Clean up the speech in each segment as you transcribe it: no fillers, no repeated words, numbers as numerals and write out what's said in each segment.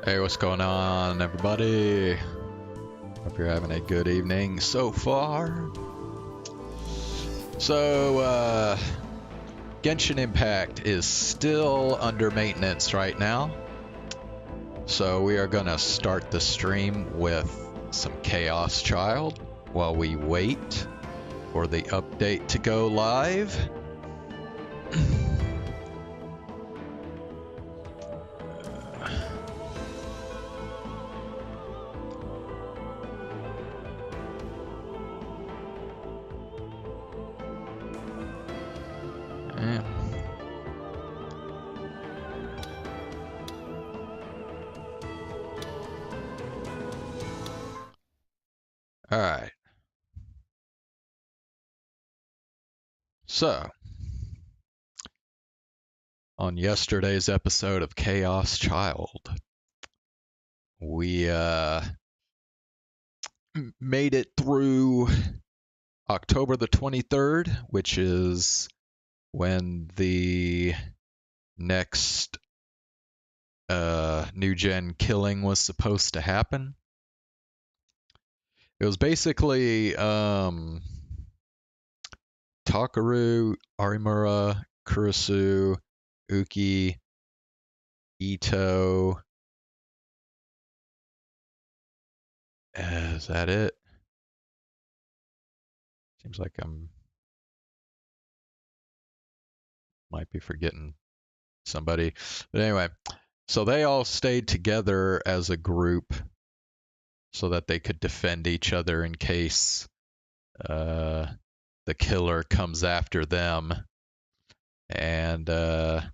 Hey, what's going on, everybody? Hope you're having a good evening so far. So, Genshin Impact is still under maintenance right now. So we are gonna start the stream with some Chaos Child while we wait for the update to go live. All right. So, on yesterday's episode of Chaos Child, we made it through October the 23rd, which is when the next new gen killing was supposed to happen. It was basically Takaru, Arimura, Kurisu, Uki, Ito. Is that it? Seems like I'm might be forgetting somebody. But anyway, so they all stayed together as a group so that they could defend each other in case the killer comes after them. And I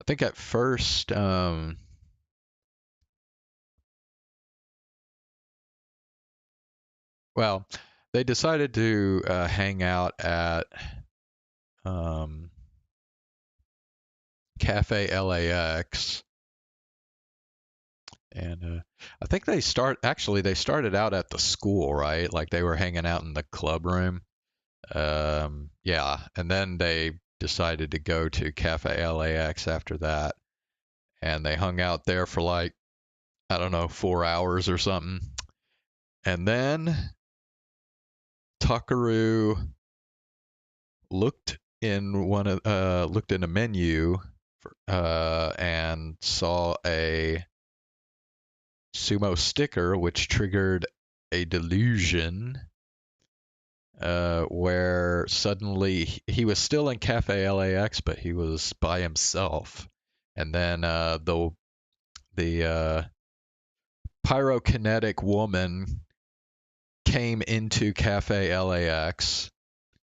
think at first, well, they decided to hang out at Cafe LAX. And I think they started out at the school, right? Like they were hanging out in the club room. Yeah, and then they decided to go to Cafe LAX after that. And they hung out there for like, I don't know, 4 hours or something. And then Takaru looked in a menu and saw a sumo sticker, which triggered a delusion where suddenly he was still in Cafe LAX, but he was by himself. And then the pyrokinetic woman came into Cafe LAX,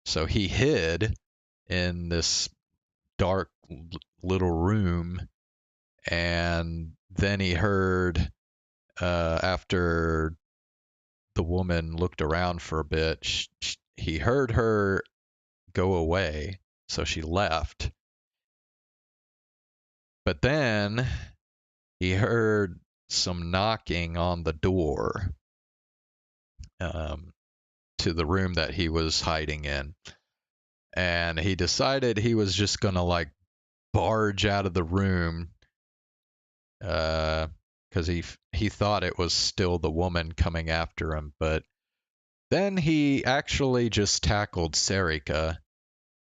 so he hid in this dark little room, and then he heard after the woman looked around for a bit, he heard her go away, so she left. But then he heard some knocking on the door to the room that he was hiding in. And he decided he was just going to like barge out of the room because he thought it was still the woman coming after him. But then he actually just tackled Sarika.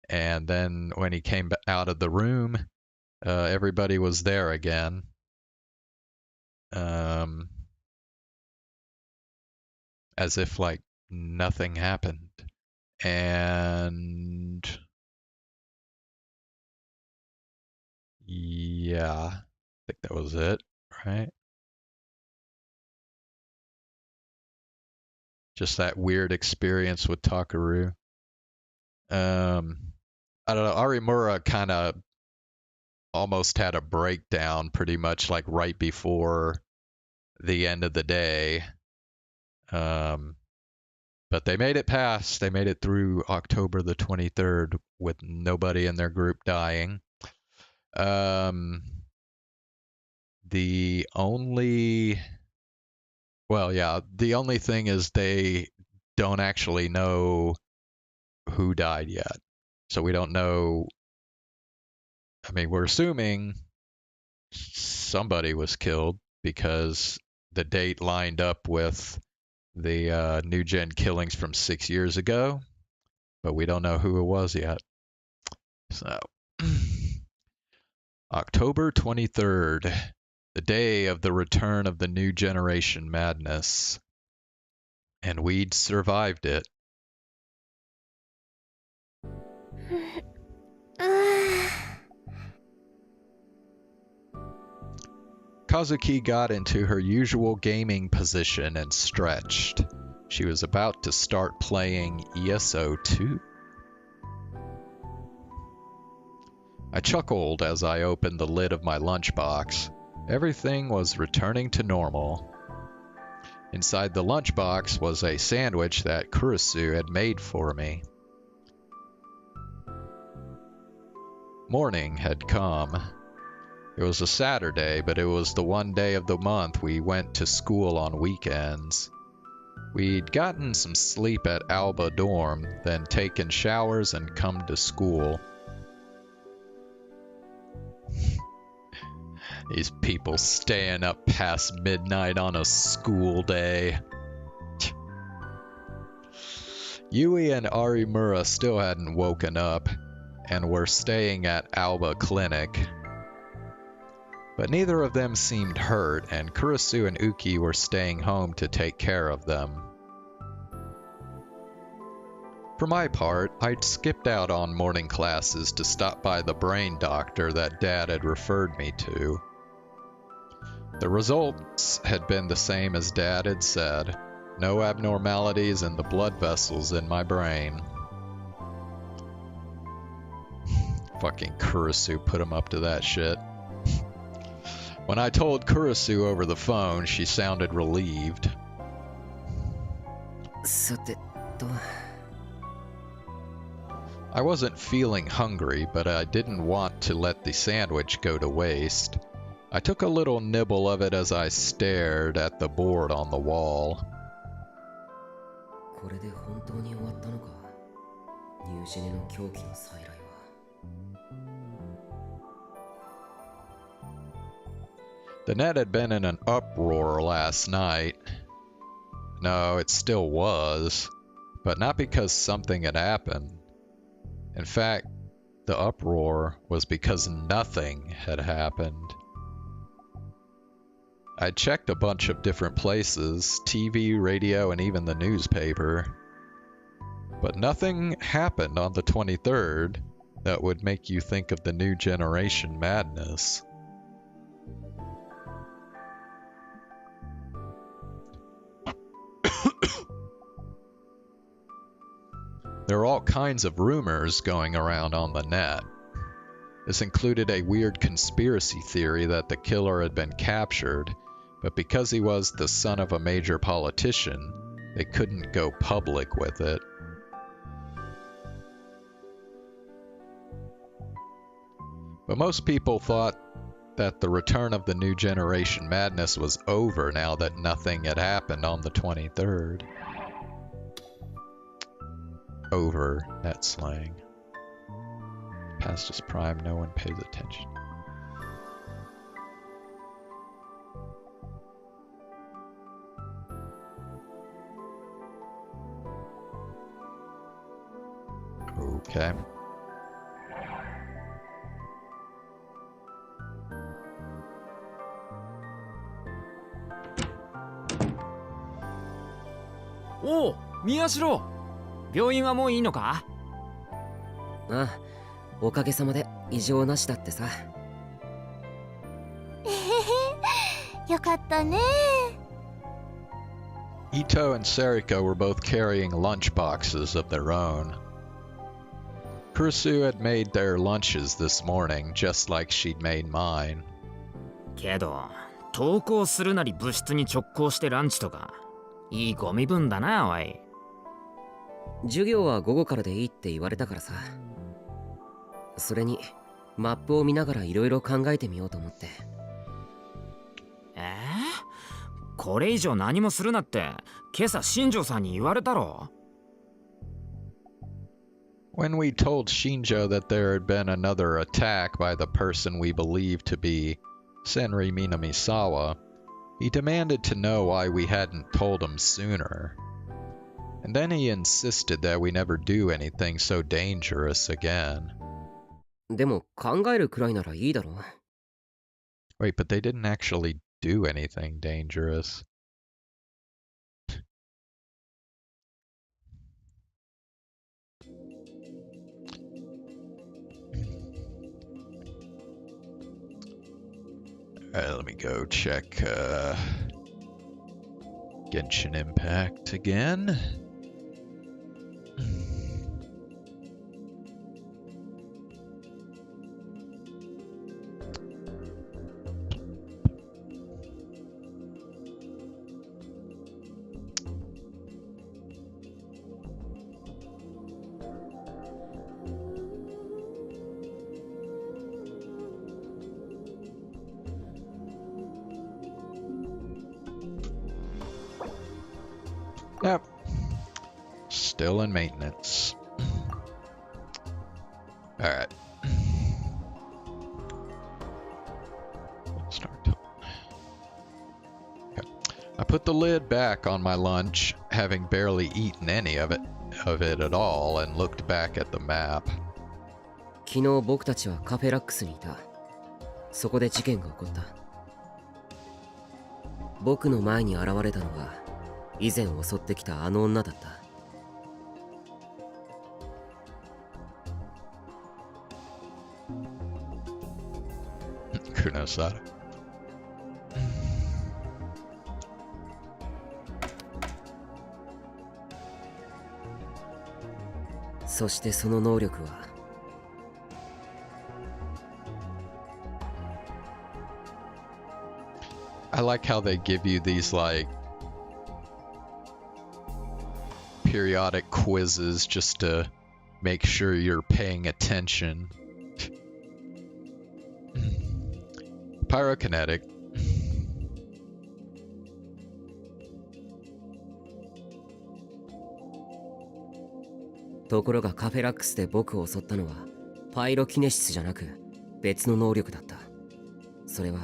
And then when he came out of the room, everybody was there again. As if like nothing happened. And yeah, I think that was it, right? Just that weird experience with Takaru. I don't know. Arimura kind of almost had a breakdown pretty much like right before the end of the day. But they made it past. They made it through October the 23rd with nobody in their group dying. The only thing is they don't actually know who died yet. So we don't know. I mean, we're assuming somebody was killed because the date lined up with the new gen killings from 6 years ago, but we don't know who it was yet. So, October 23rd, the day of the return of the new generation madness. And we'd survived it. Kazuki got into her usual gaming position and stretched. She was about to start playing ESO 2. I chuckled as I opened the lid of my lunchbox. Everything was returning to normal. Inside the lunchbox was a sandwich that Kurisu had made for me. Morning had come. It was a Saturday, but it was the one day of the month we went to school on weekends. We'd gotten some sleep at Alba dorm, then taken showers and come to school. These people staying up past midnight on a school day. Yui and Arimura still hadn't woken up and were staying at Alba Clinic. But neither of them seemed hurt, and Kurisu and Uki were staying home to take care of them. For my part, I'd skipped out on morning classes to stop by the brain doctor that Dad had referred me to. The results had been the same as Dad had said. No abnormalities in the blood vessels in my brain. Fucking Kurisu put him up to that shit. When I told Kurisu over the phone, she sounded relieved. I wasn't feeling hungry, but I didn't want to let the sandwich go to waste. I took a little nibble of it as I stared at the board on the wall. The net had been in an uproar last night. No, it still was, but not because something had happened. In fact, the uproar was because nothing had happened. I checked a bunch of different places, TV, radio, and even the newspaper. But nothing happened on the 23rd that would make you think of the new generation madness. There are all kinds of rumors going around on the net. This included a weird conspiracy theory that the killer had been captured, but because he was the son of a major politician, they couldn't go public with it. But most people thought that the return of the new generation madness was over now that nothing had happened on the 23rd. Over, net slang. Past is prime, no one pays attention. Okay. Oh, Miyashiro! 病院はもういいのか？ああ、おかげさまで異常なしだってさ。よかったね。Ito and Sariko were both carrying lunch boxes of their own. Kurisu had made their lunches this morning, just like she'd made mine. けど、登校するなり部室に直行してランチとか、いいご身分だな、おい。授業は午後からでいいって言われたからさ。それにマップを見ながらいろいろ考えてみようと思って。これ以上何もするなって今朝新庄さんに言われたろ。When we told Shinjo that there had been another attack by the person we believed to be Senri Minamisawa, he demanded to know why we hadn't told him sooner. And then he insisted that we never do anything so dangerous again. でも考えるくらいならいいだろう。 Wait, but they didn't actually do anything dangerous. Alright, let me go check Genshin Impact again. Yep. Still in maintenance. Alright. Start. Okay. I put the lid back on my lunch, having barely eaten any of it at all, and looked back at the map. 昨日僕たちはカフェラックスにいた。そこで事件が起こった。僕の前に現れたのは以前襲ってきたあの女だった。Kunosada. そしてその能力はI like how they give you these like periodic quizzes just to make sure you're paying attention. Pyrokinetic. ところがカフェラックスで僕を襲ったのはパイロキネシスじゃなく別の能力だった。それは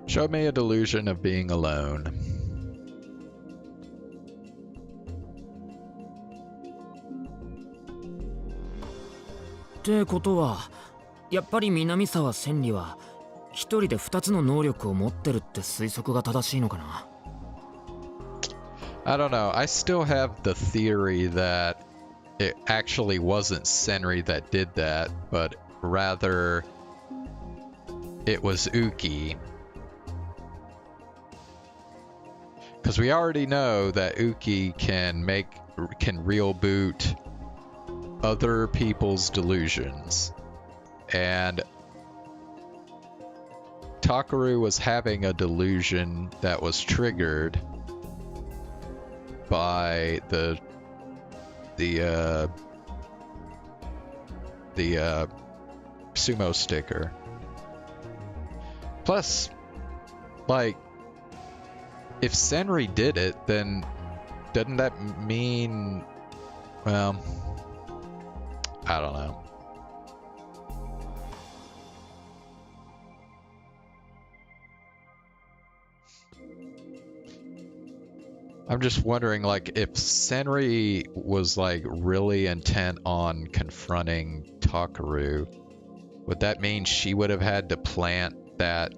Show me a delusion of being alone. ってことはやっぱり南沢千里は一人で二つの能力を持ってるって推測が正しいのかな。 I don't know. I still have the theory that it actually wasn't Senri that did that, but rather it was Uki. Because we already know that Uki can real boot other people's delusions. And Takaru was having a delusion that was triggered by the sumo sticker. Plus, like, if Senri did it, then doesn't that mean, well, I don't know. I'm just wondering, like, if Senri was, like, really intent on confronting Takaru, would that mean she would have had to plant that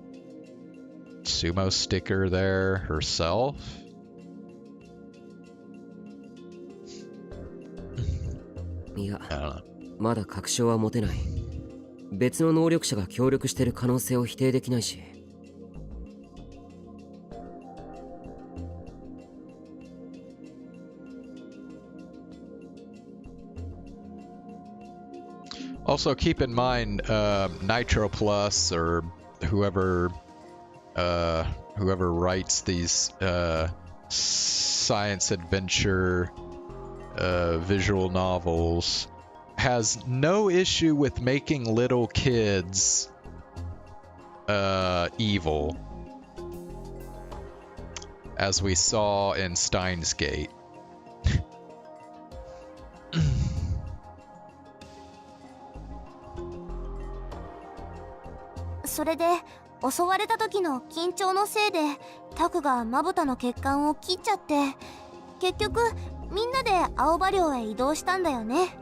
sumo sticker there herself? いや、 I don't know. まだ確証は持てない。別の能力者が協力してる可能性を否定できないし。Also, keep in mind, Nitro Plus or whoever writes these science adventure visual novels has no issue with making little kids evil. as we saw in Steins Gate. それで襲われた時の緊張のせいでタクがまぶたの血管を切っちゃって、結局みんなで青葉寮へ移動したんだよね。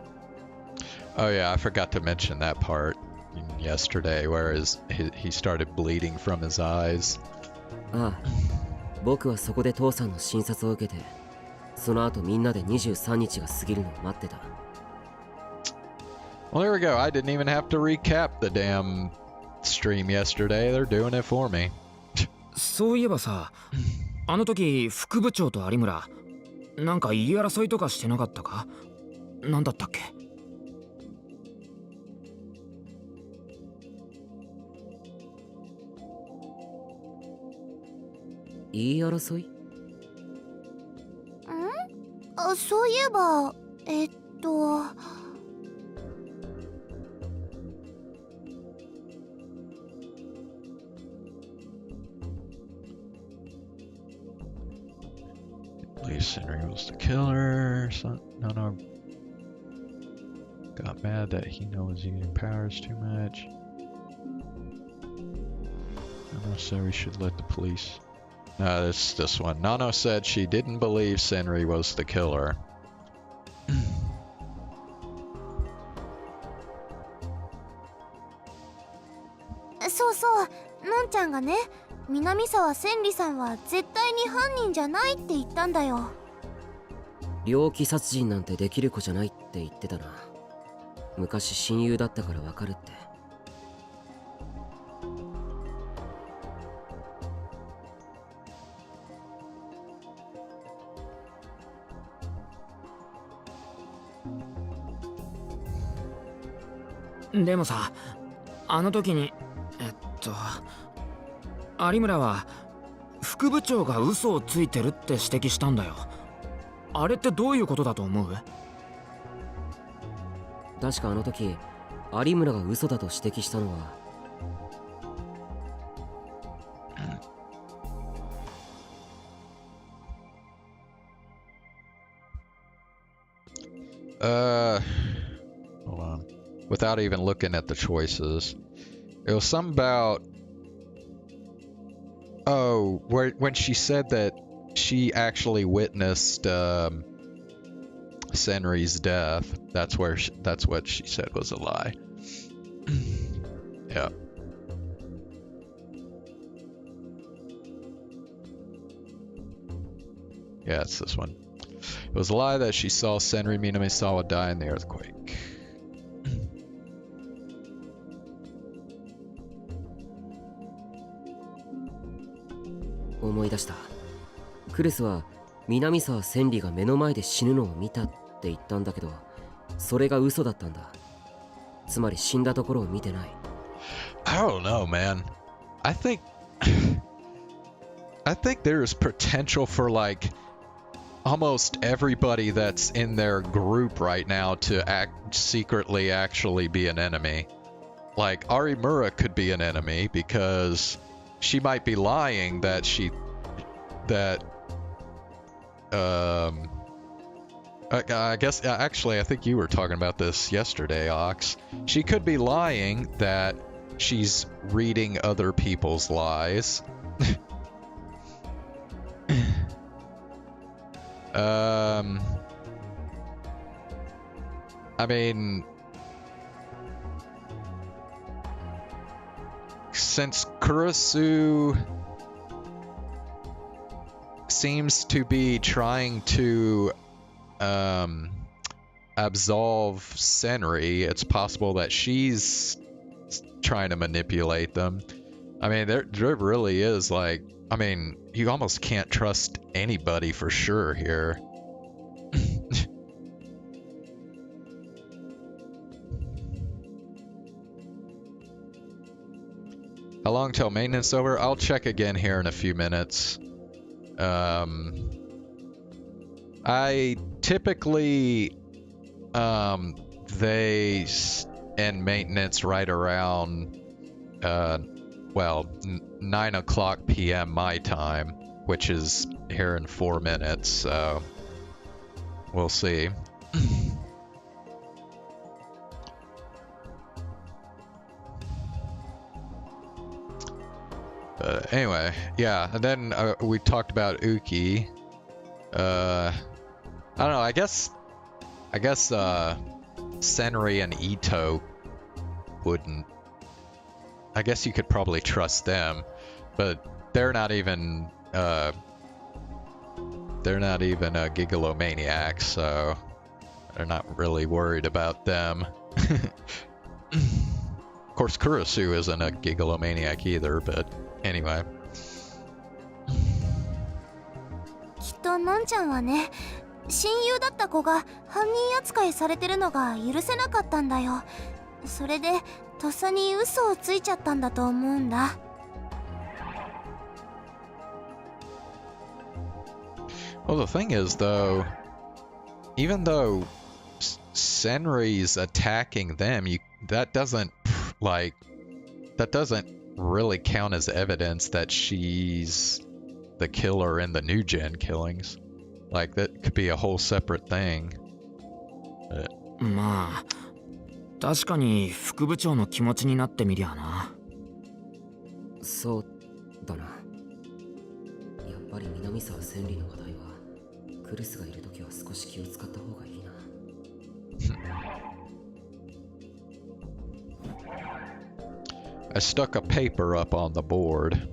Oh yeah, I forgot to mention that part yesterday, where he started bleeding from his eyes. ああ、僕はそこで父さんの診察を受けて、その後みんなで23日が過ぎるのを待ってた。 Well, there we go. I didn't even have to recap the damn stream yesterday. They're doing it for me. そういえばさ、あの時副部長と有村なんか言い争いとかしてなかったか？なんだったっけ？言い争い？あ、そういえばPolice Henry was the killer. No. Got mad that Hino was using powers too much. Nano said we should let the police. No, this one. Nano said she didn't believe Senri was the killer. そうそう、のんちゃんがね、南沢千里さんは絶対に犯人じゃないって言ったんだよ。猟奇殺人なんてできる子じゃないって言ってたな。昔親友だったからわかるって。でもさ、あの時に有村は副部長が嘘をついてるって指摘したんだよ。あれってどういうことだと思う？確かあの時有村が嘘だと指摘したのは、hold on. Without even looking at the choices, it was something about when she said that she actually witnessed Senri's death. That's what she said was a lie. Yeah. Yeah, it's this one. It was a lie that she saw Senri Minamisawa die in the earthquake. 思い出した。クレスは南沢千里が目の前で死ぬのを見たって言ったんだけど、それが嘘だったんだ。つまり死んだところを見てない。I don't know, man. I think there's potential for like almost everybody that's in their group right now to secretly actually be an enemy. Like Arimura could be an enemy because she might be lying that I guess actually I think you were talking about this yesterday, Ox. She could be lying that she's reading other people's lies. I mean, since Kurisu seems to be trying to absolve Senri, it's possible that she's trying to manipulate them. I mean, there really is like, I mean, you almost can't trust anybody for sure here. How long till maintenance over? I'll check again here in a few minutes. I typically they end maintenance right around 9 o'clock p.m. my time. which is here in 4 minutes, so we'll see. Anyway, yeah, and then we talked about Uki. I don't know, I guess Senri and Ito wouldn't. I guess you could probably trust them, but they're not even gigalomaniacs, so they're not really worried about them. Of course, Kurisu isn't a gigalomaniac either, but anyway. きっとのんちゃんはね、親友だった子が犯人扱いされてるのが許せなかったんだよ。それでとっさに嘘をついちゃったんだと思うんだ。Well, the thing is, though, even though Senri's attacking them, that doesn't really count as evidence that she's the killer in the new gen killings. Like, that could be a whole separate thing. まあ確かに副部長の気持ちになってみりゃな。そうだな。やっぱり南沢千里の話題はクリスがいるときは少し気を使った方がいいな。I stuck a paper up on the board.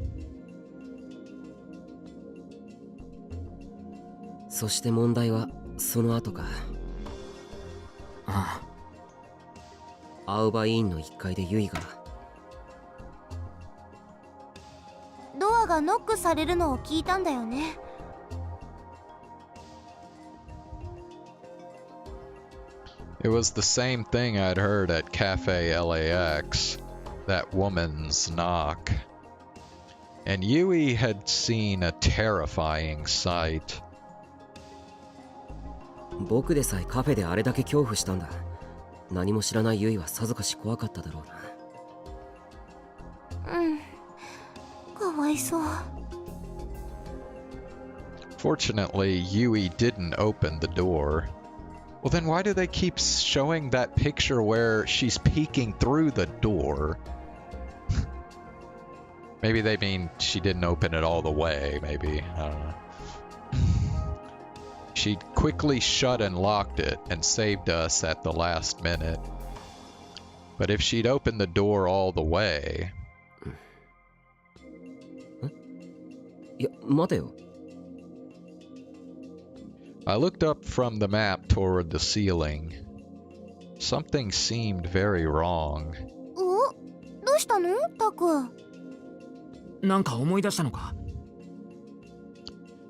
そして問題はその後か。ああ。青葉委員の1階でユイがドアがノックされるのを聞いたんだよね。It was the same thing I'd heard at Cafe LAX, that woman's knock. And Yui had seen a terrifying sight. 僕でさえカフェであれだけ恐怖したんだ。何も知らないユイはさぞかし怖かっただろうな。うん、かわいそう。Fortunately, Yui didn't open the door. Well, then why do they keep showing that picture where she's peeking through the door? Maybe they mean she didn't open it all the way, maybe. I don't know. She quickly shut and locked it and saved us at the last minute. But if she'd opened the door all the way... いや、待てよ。I looked up from the map toward the ceiling. Something seemed very wrong. お、どうしたのタク？なんか思い出したのか？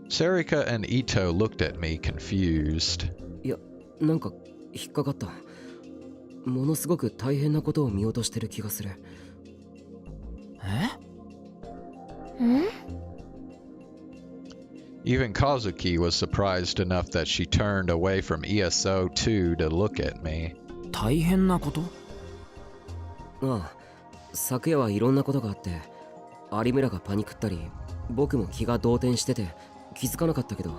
Sarika and Ito looked at me confused. いや、なんか引っかかった。ものすごく大変なことを見落としてる気がする。え？ん？ Even Kazuki was surprised enough that she turned away from ESO2 to look at me. 大変なこと？ああ、昨夜はいろんなことがあって、有村がパニクったり、僕も気が動転してて気づかなかったけど。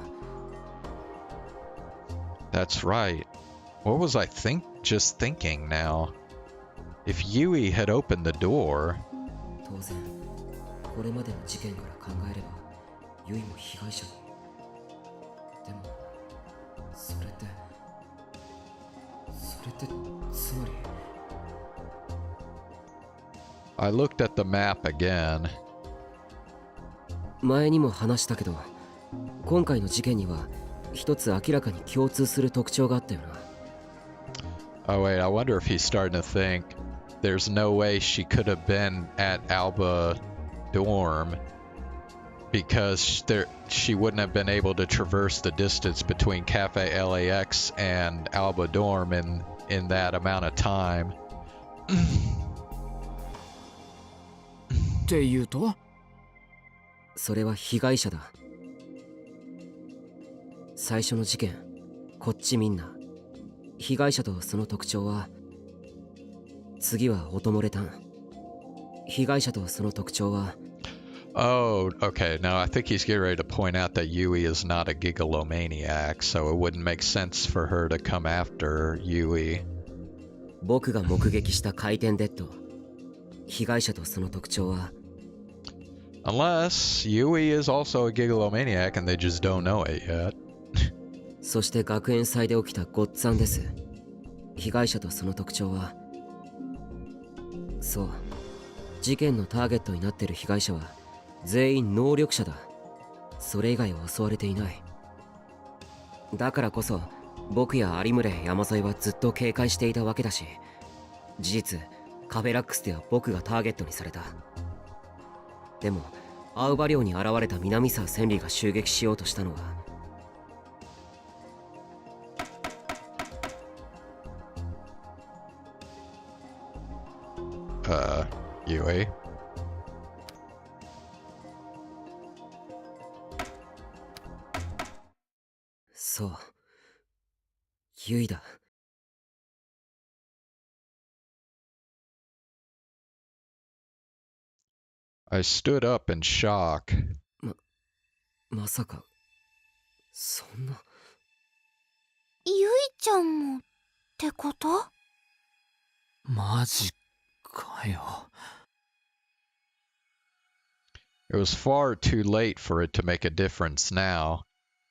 That's right. What was I just thinking now? If Yui had opened the door... 当然、これまでの事件から考えれば、ユイも被害者だ。でも、それってつまり。I looked at the map again. 前にも話したけど、今回の事件には一つ明らかに共通する特徴があったよな。Oh wait, I wonder if he's starting to think there's no way she could have been at Alba dorm because she wouldn't have been able to traverse the distance between Cafe LAX and Alba dorm in that amount of time. っていうと？それは被害者だ。最初の事件、こっちみんな。被害者とその特徴は、次は音漏れ炭。被害者とその特徴は。Oh, okay. Now I think he's getting ready to point out that Yui is not a gigalomaniac, so it wouldn't make sense for her to come after Yui. 僕が目撃した回転デッド。被害者とその特徴は Unless Yui is also a gigalomaniac and they just don't know it yet. そして学園祭で起きたごっつぁんです。被害者とその特徴はそう、事件のターゲットになっている被害者は全員能力者だ。それ以外は襲われていない。だからこそ僕や有村や山添はずっと警戒していたわけだし、事実カフェラックスでは僕がターゲットにされた。でもアウバ寮に現れた南沢千里が襲撃しようとしたのはYui. そう、ユイだ。I stood up in shock. まさかそんな。ゆいちゃんもってこと？マジかよ。It was far too late for it to make a difference now,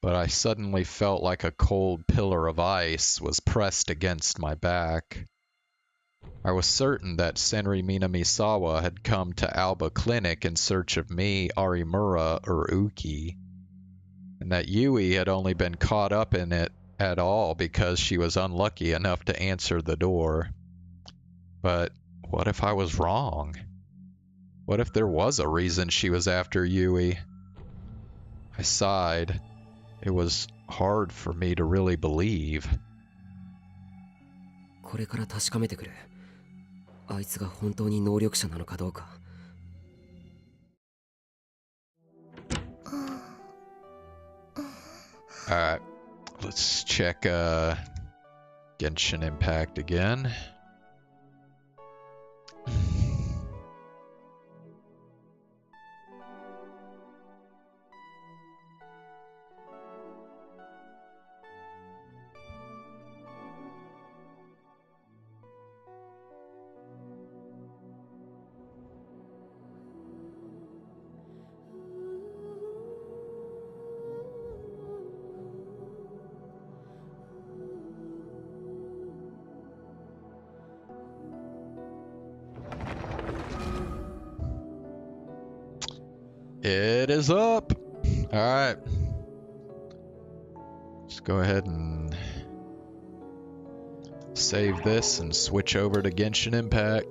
but I suddenly felt like a cold pillar of ice was pressed against my back. I was certain that Senri Minamisawa had come to Alba Clinic in search of me, Arimura, or Uki, and that Yui had only been caught up in it at all because she was unlucky enough to answer the door. But what if I was wrong? What if there was a reason she was after Yui? I sighed. It was hard for me to really believe. これから確かめてくる。あいつが本当に能力者なのかどうか。Alright, let's check Genshin Impact again. It is up! Alright. Let's go ahead and save this and switch over to Genshin Impact.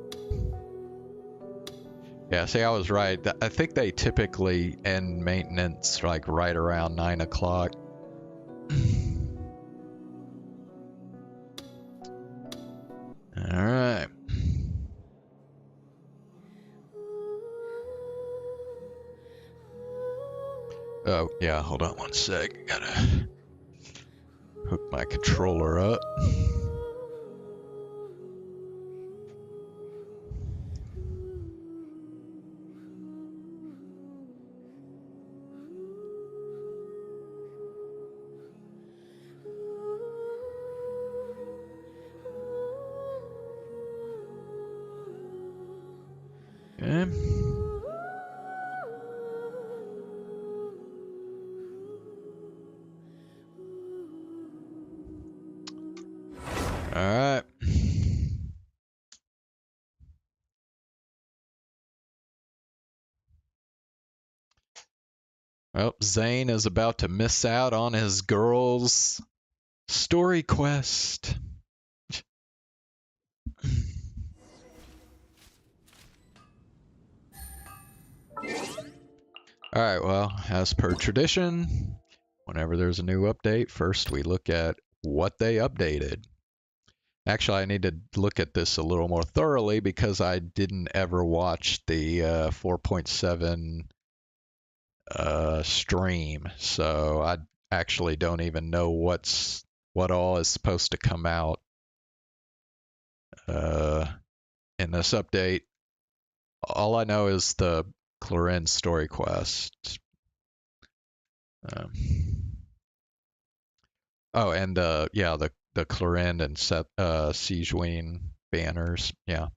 Yeah, see, I was right. I think they typically end maintenance like right around 9 o'clock. Alright. Oh, yeah, hold on one sec. Gotta hook my controller up. Okay. Alright. Well, Zane is about to miss out on his girl's story quest. Alright, well, as per tradition, whenever there's a new update, first we look at what they updated. Actually, I need to look at this a little more thoroughly because I didn't ever watch the 4.7 stream, so I actually don't even know what all is supposed to come out in this update. All I know is the Chlorinde story quest. Um, oh, and yeah, the Chlorinde and Siegeween banners. Yeah.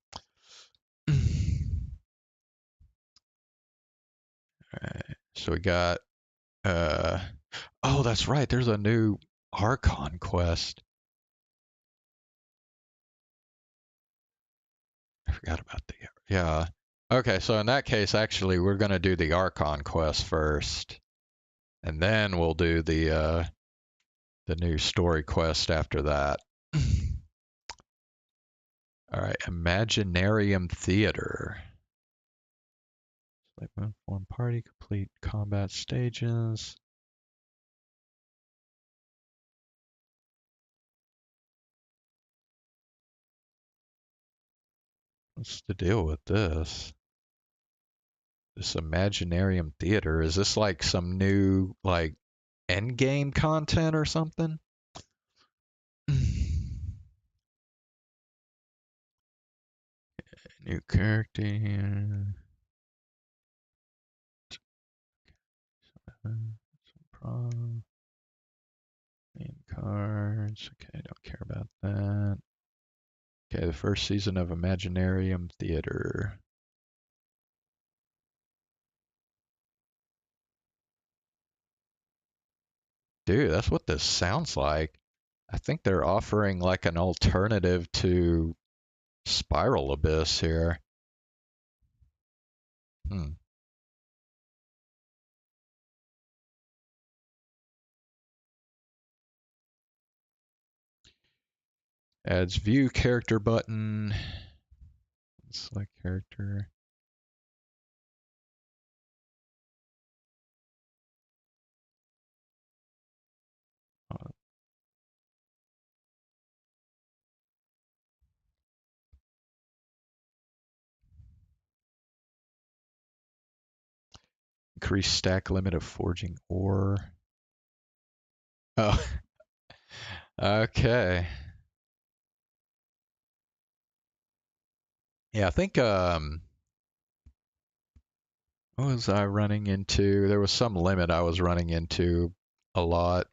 Alright, so we got oh, that's right, there's a new Archon quest. I forgot about the yeah. Okay, so in that case, actually, we're gonna do the Archon quest first, and then we'll do the new story quest after that. All right, Imaginarium Theater. Like form party, complete combat stages. What's the deal with this? This Imaginarium Theater, is this like some new like end game content or something? New character here. Main cards. Okay, don't care about that. Okay, the first season of Imaginarium Theater. Dude, that's what this sounds like. I think they're offering like an alternative to Spiral Abyss here. Hmm. Adds view character button. Select character. Increase stack limit of forging ore. Oh, okay. Yeah, I think what was I running into? There was some limit I was running into a lot.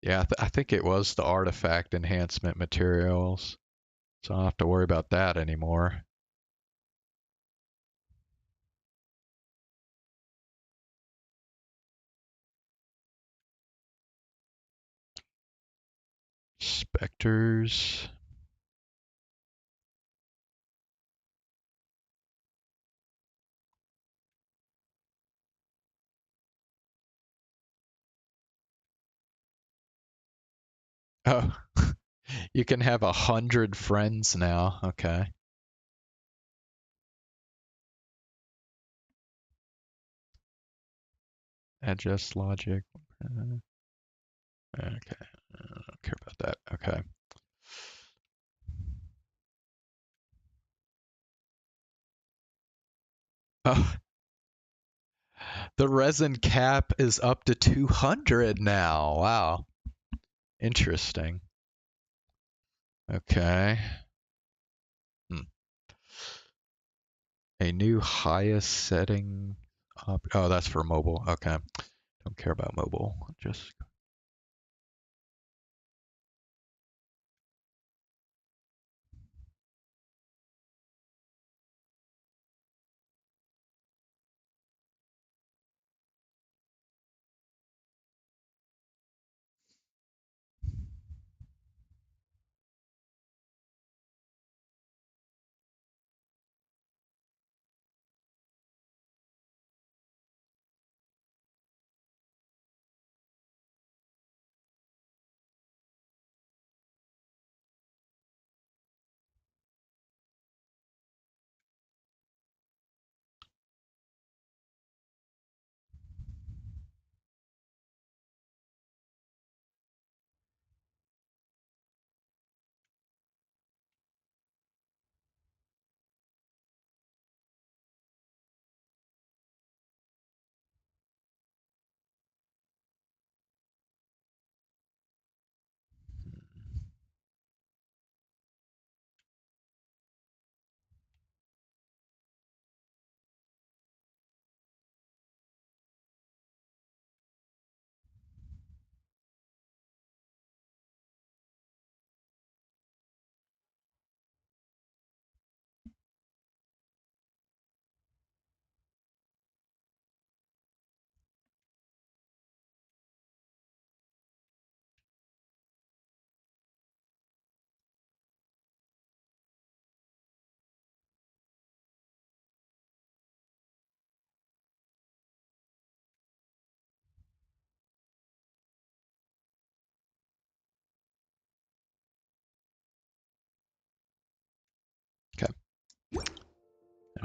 Yeah, I think it was the artifact enhancement materials. So I don't have to worry about that anymore. Specters. Oh, you can have 100 friends now. Okay. Adjust logic. Okay. I don't care about that. Okay. Oh, the resin cap is up to 200 now. Wow. Interesting. Okay. Hmm. A new highest setting. Oh, that's for mobile. Okay. Don't care about mobile. Just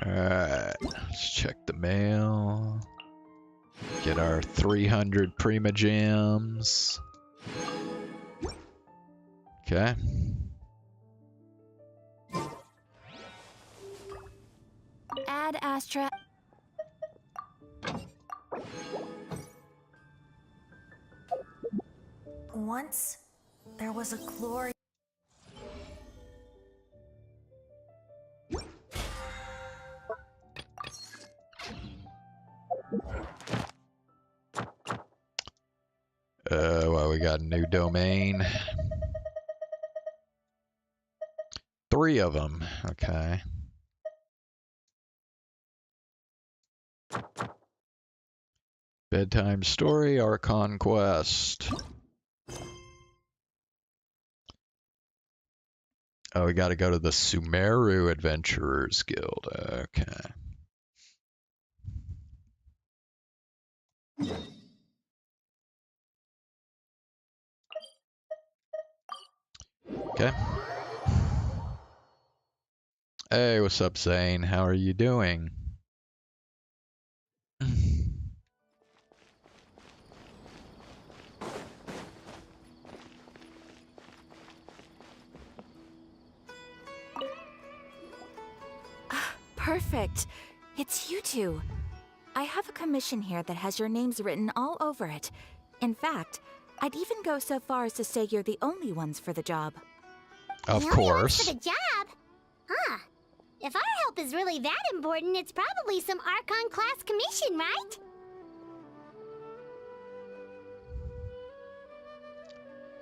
Alright, let's check the mail. Get our 300 Prima Gems. Okay. Add Astra. Once, there was a Chlorinde. Well, we got a new domain. 3 of them. Okay. Bedtime Story, Archon Quest. Oh, we got to go to the Sumeru Adventurers Guild. Okay. Okay. Hey, what's up, Zane? How are you doing? Perfect. It's you two. I have a commission here that has your names written all over it. In fact, I'd even go so far as to say you're the only ones for the job. Of The only ones course. for the job? Huh. If our help is really that important, it's probably some Archon class commission, right?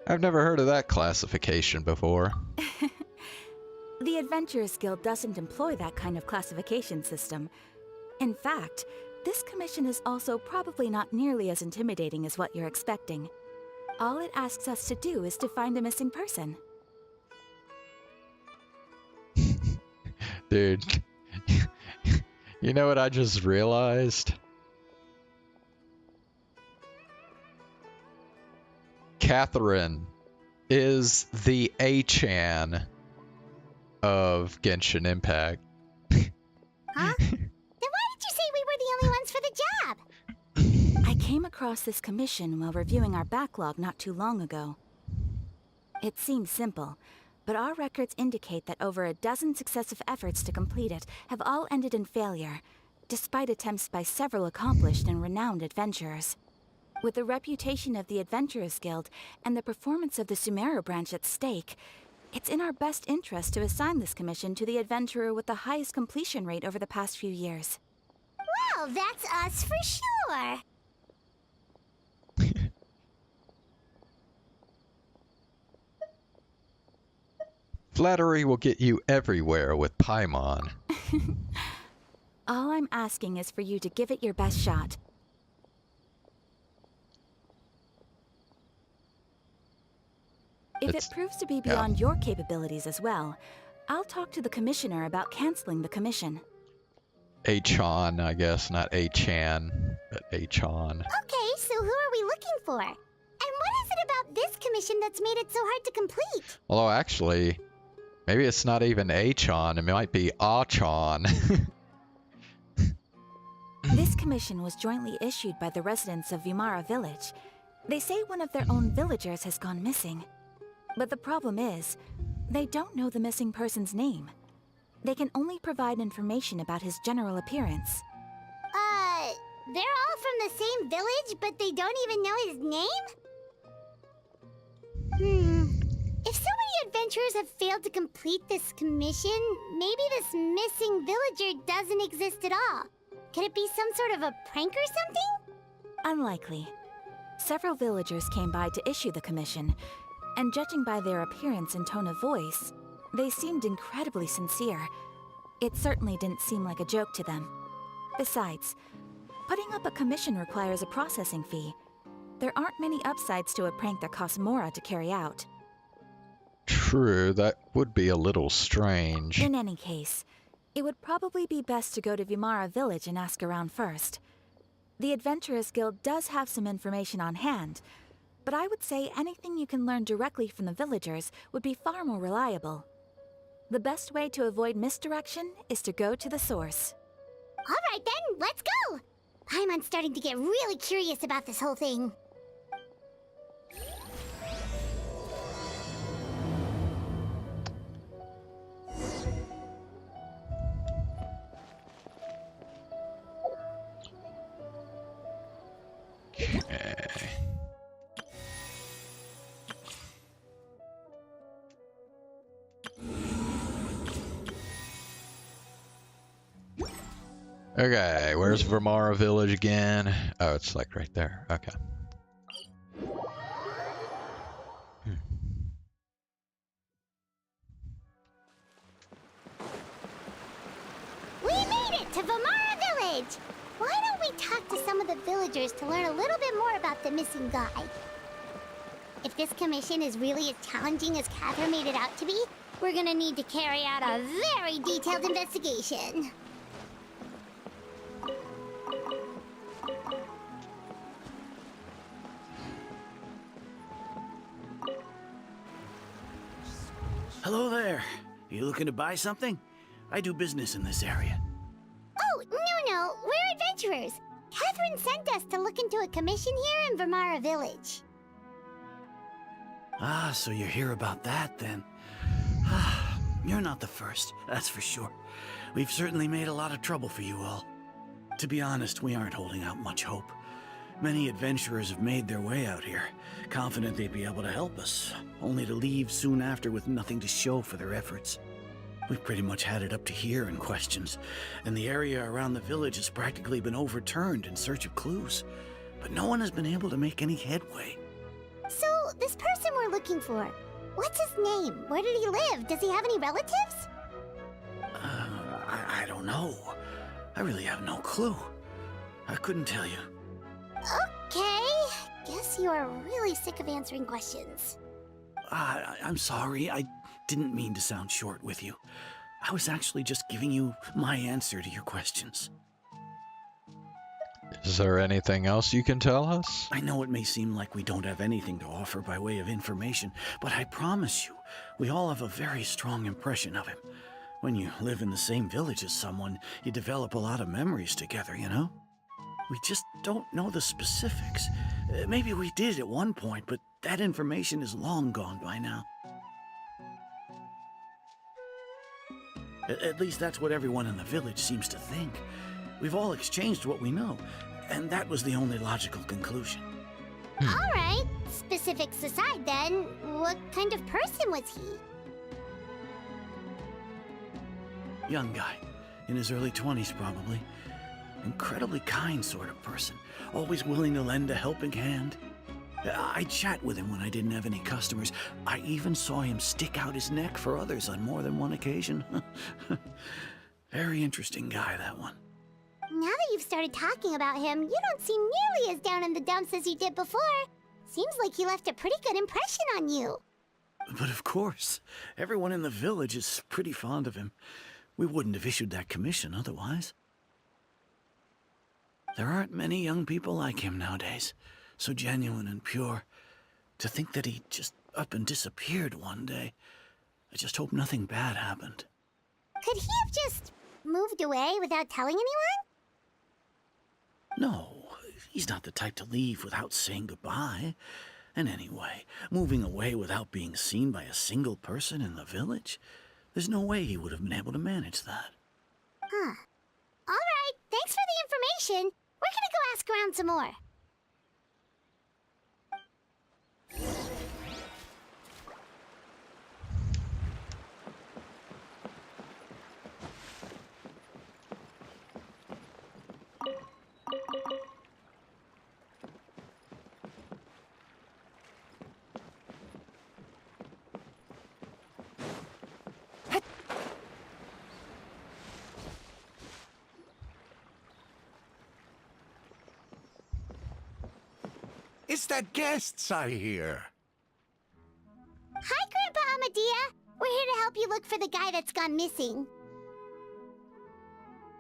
I've never heard of that classification before. The Adventurers Guild doesn't employ that kind of classification system. In fact, this commission is also probably not nearly as intimidating as what you're expecting. All it asks us to do is to find a missing person. Dude, you know what I just realized? Catherine is the A-chan of Genshin Impact. Huh? Then why did you say we were the only ones for the job? I came across this commission while reviewing our backlog not too long ago. It seems simple, but our records indicate that over a dozen successive efforts to complete it have all ended in failure, despite attempts by several accomplished and renowned adventurers. With the reputation of the Adventurers Guild and the performance of the Sumeru branch at stake, it's in our best interest to assign this commission to the adventurer with the highest completion rate over the past few years. Well, that's us for sure. Flattery will get you everywhere with Paimon. All I'm asking is for you to give it your best shot. If it proves to be beyond your capabilities as well, I'll talk to the commissioner about canceling the commission. A-chan, I guess, not A-chan, but A-chan. Okay, so who are we looking for? And what is it about this commission that's made it so hard to complete? Although actually, maybe it's not even A-chan, it might be Ah-chan. This commission was jointly issued by the residents of Vimara village. They say one of their own villagers has gone missing. But the problem is, they don't know the missing person's name. They can only provide information about his general appearance. They're all from the same village, but they don't even know his name? If so many adventurers have failed to complete this commission, maybe this missing villager doesn't exist at all. Could it be some sort of a prank or something? Unlikely. Several villagers came by to issue the commission, and judging by their appearance and tone of voice, they seemed incredibly sincere. It certainly didn't seem like a joke to them. Besides, putting up a commission requires a processing fee. There aren't many upsides to a prank that costs Mora to carry out. True, that would be a little strange. In any case, it would probably be best to go to Vimara village and ask around first. The Adventurers Guild does have some information on hand, but I would say anything you can learn directly from the villagers would be far more reliable. The best way to avoid misdirection is to go to the source. Alright then, let's go! Paimon's starting to get really curious about this whole thing. Okay, where's Vermara Village again? Oh, it's like right there. Okay. We made it to Vamara Village! Why don't we talk to some of the villagers to learn a little bit more about the missing guy? If this commission is really as challenging as Catherine made it out to be, we're gonna need to carry out a very detailed investigation. Hello there. You looking to buy something? I do business in this area. Oh, no, we're adventurers. Catherine sent us to look into a commission here in Vamara Village. Ah, so you're here about that then. You're not the first, that's for sure. We've certainly made a lot of trouble for you all. To be honest, we aren't holding out much hope. Many adventurers have made their way out here, confident they'd be able to help us, only to leave soon after with nothing to show for their efforts. We've pretty much had it up to here in questions, and the area around the village has practically been overturned in search of clues. But no one has been able to make any headway. So, this person we're looking for, what's his name? Where did he live? Does he have any relatives? I don't know. I really have no clue. I couldn't tell you. Okay, guess you are really sick of answering questions. I'm sorry, I didn't mean to sound short with you. I was actually just giving you my answer to your questions. Is there anything else you can tell us? I know it may seem like we don't have anything to offer by way of information, but I promise you, we all have a very strong impression of him. When you live in the same village as someone, you develop a lot of memories together, you know? We just don't know the specifics. Maybe we did at one point, but that information is long gone by now. At least that's what everyone in the village seems to think. We've all exchanged what we know, and that was the only logical conclusion. Alright, specifics aside then, what kind of person was he? Young guy, in his early 20s probably. Incredibly kind sort of person, always willing to lend a helping hand. I'd chat with him when I didn't have any customers. I even saw him stick out his neck for others on more than one occasion. Very interesting guy, that one. Now that you've started talking about him, you don't seem nearly as down in the dumps as you did before. Seems like he left a pretty good impression on you. But of course, everyone in the village is pretty fond of him. We wouldn't have issued that commission otherwise. There aren't many young people like him nowadays, so genuine and pure. To think that he just up and disappeared one day. I just hope nothing bad happened. Could he have just moved away without telling anyone? No, he's not the type to leave without saying goodbye. And anyway, moving away without being seen by a single person in the village, there's no way he would have been able to manage that. Huh. Alright, thanks for the information. We're gonna go ask around some more. It's the guests I hear. Hi, Grandpa Amadea. We're here to help you look for the guy that's gone missing.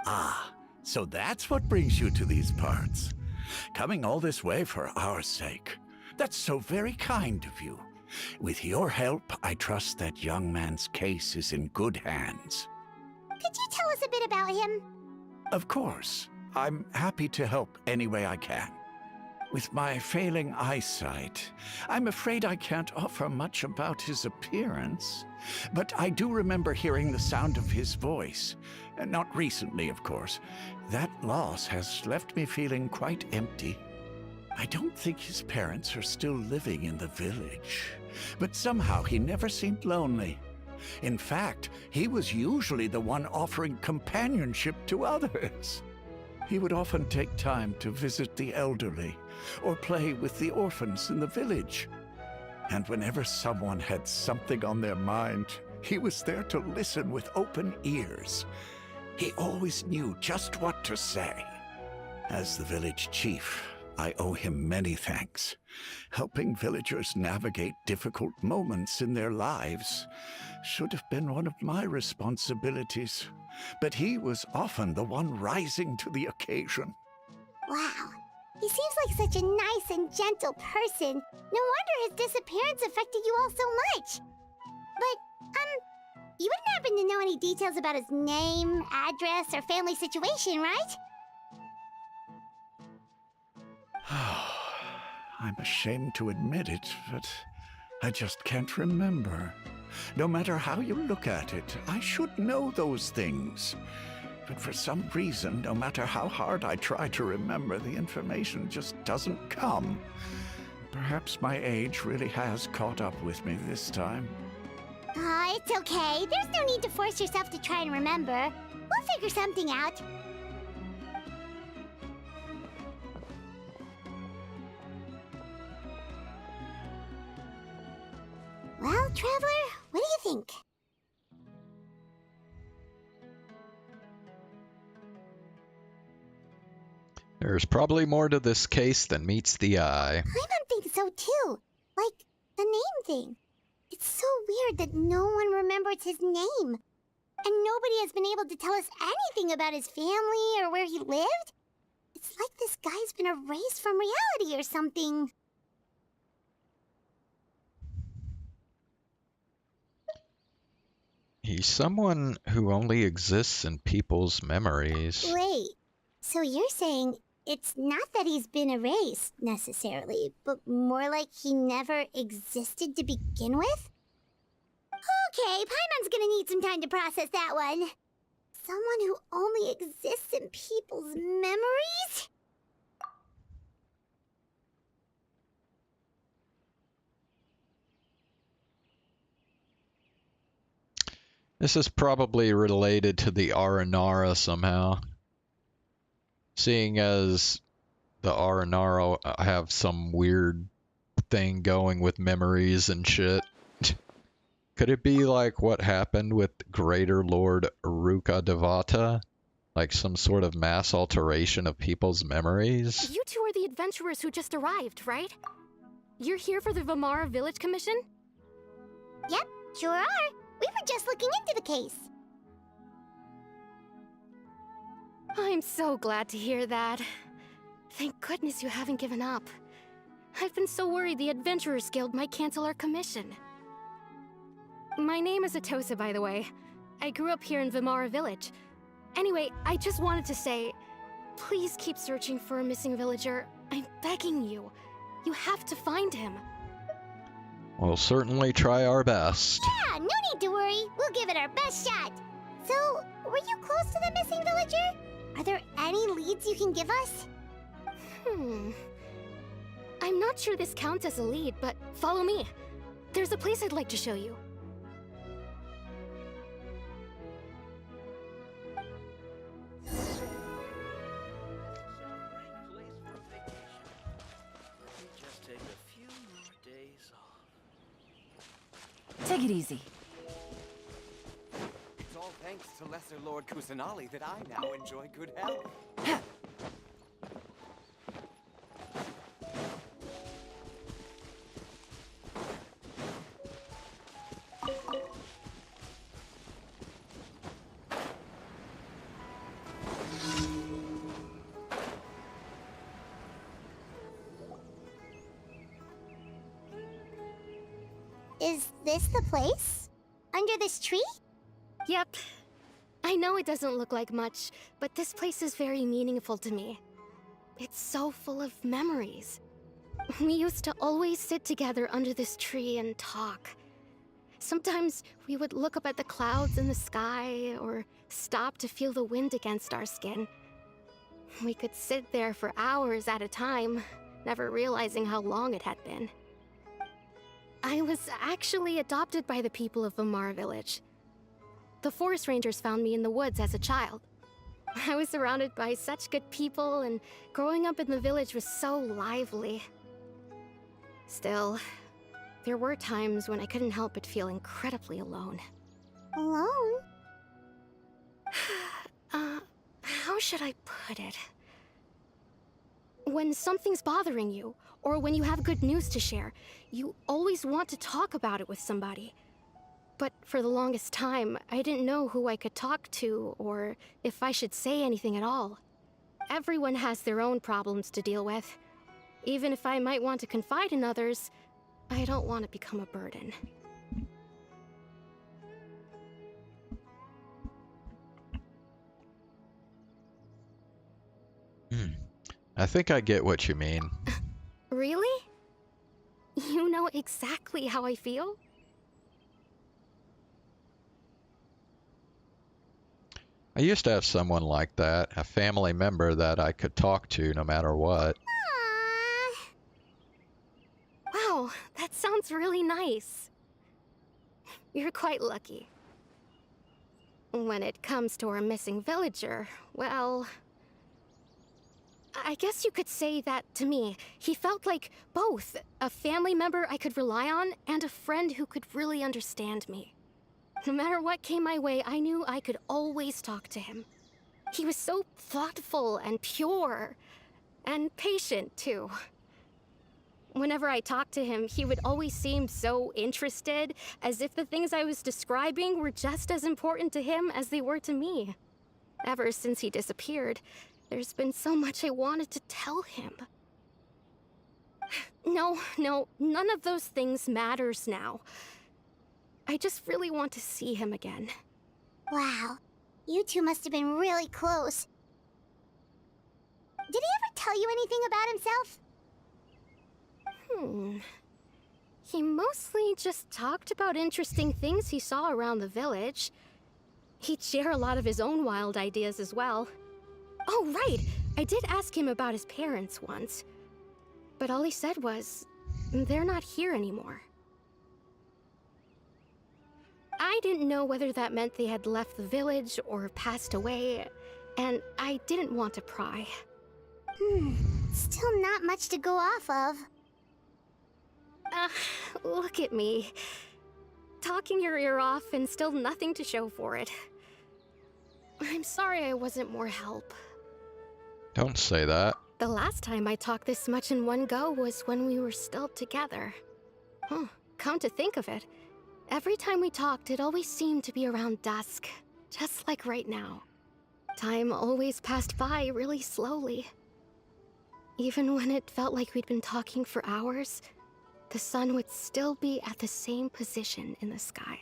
Ah, so that's what brings you to these parts. Coming all this way for our sake. That's so very kind of you. With your help, I trust that young man's case is in good hands. Could you tell us a bit about him? Of course. I'm happy to help any way I can. With my failing eyesight, I'm afraid I can't offer much about his appearance. But I do remember hearing the sound of his voice. Not recently, of course. That loss has left me feeling quite empty. I don't think his parents are still living in the village. But somehow he never seemed lonely. In fact, he was usually the one offering companionship to others. He would often take time to visit the elderly or play with the orphans in the village. And whenever someone had something on their mind, he was there to listen with open ears. He always knew just what to say. As the village chief, I owe him many thanks. Helping villagers navigate difficult moments in their lives should have been one of my responsibilities. But he was often the one rising to the occasion. Wow. He seems like such a nice and gentle person. No wonder his disappearance affected you all so much. But, you wouldn't happen to know any details about his name, address, or family situation, right? I'm ashamed to admit it, but I just can't remember. No matter how you look at it, I should know those things. But for some reason, no matter how hard I try to remember, the information just doesn't come. Perhaps my age really has caught up with me this time. It's okay. There's no need to force yourself to try and remember. We'll figure something out. Well, Traveler, what do you think? There's probably more to this case than meets the eye. Paimon thinks so too. Like, the name thing. It's so weird that no one remembers his name. And nobody has been able to tell us anything about his family or where he lived. It's like this guy's been erased from reality or something. He's someone who only exists in people's memories. Wait, so you're saying it's not that he's been erased, necessarily, but more like he never existed to begin with? Okay, Paimon's gonna need some time to process that one. Someone who only exists in people's memories? This is probably related to the Aranara somehow. Seeing as the Aranara have some weird thing going with memories and shit. Could it be like what happened with Greater Lord Ruka Devata? Like some sort of mass alteration of people's memories? You two are the adventurers who just arrived, right? You're here for the Vamara Village Commission? Yep, sure are. We were just looking into the case. I'm so glad to hear that. Thank goodness you haven't given up. I've been so worried the Adventurers Guild might cancel our commission. My name is Atosa, by the way. I grew up here in Vamara Village. Anyway, I just wanted to say, please keep searching for a missing villager. I'm begging you. You have to find him. We'll certainly try our best. Yeah, no need to worry. We'll give it our best shot. So, were you close to the missing villager? Are there any leads you can give us? I'm not sure this counts as a lead, but follow me. There's a place I'd like to show you. Take it easy. It's all thanks to Lesser Lord Kusanali that I now enjoy good health. Is this the place? Under this tree? Yep. I know it doesn't look like much, but this place is very meaningful to me. It's so full of memories. We used to always sit together under this tree and talk. Sometimes we would look up at the clouds in the sky, or stop to feel the wind against our skin. We could sit there for hours at a time, never realizing how long it had been. I was actually adopted by the people of Vamara Village. The forest rangers found me in the woods as a child. I was surrounded by such good people, and growing up in the village was so lively. Still, there were times when I couldn't help but feel incredibly alone. Alone? How should I put it? When something's bothering you, or when you have good news to share, you always want to talk about it with somebody. But for the longest time, I didn't know who I could talk to, or if I should say anything at all. Everyone has their own problems to deal with. Even if I might want to confide in others, I don't want to become a burden. I think I get what you mean. Really? You know exactly how I feel? I used to have someone like that, a family member that I could talk to no matter what. Wow, that sounds really nice. You're quite lucky. When it comes to our missing villager, well, I guess you could say that to me. He felt like both a family member I could rely on and a friend who could really understand me. No matter what came my way, I knew I could always talk to him. He was so thoughtful and pure, and patient too. Whenever I talked to him, he would always seem so interested, as if the things I was describing were just as important to him as they were to me. Ever since he disappeared, there's been so much I wanted to tell him. No, none of those things matters now. I just really want to see him again. Wow, you two must have been really close. Did he ever tell you anything about himself? He mostly just talked about interesting things he saw around the village. He'd share a lot of his own wild ideas as well. Oh, right! I did ask him about his parents once. But all he said was, they're not here anymore. I didn't know whether that meant they had left the village or passed away, and I didn't want to pry. Still not much to go off of. Look at me. Talking your ear off and still nothing to show for it. I'm sorry I wasn't more help. Don't say that. The last time I talked this much in one go was when we were still together. Come to think of it, every time we talked, it always seemed to be around dusk, just like right now. Time always passed by really slowly. Even when it felt like we'd been talking for hours, the sun would still be at the same position in the sky.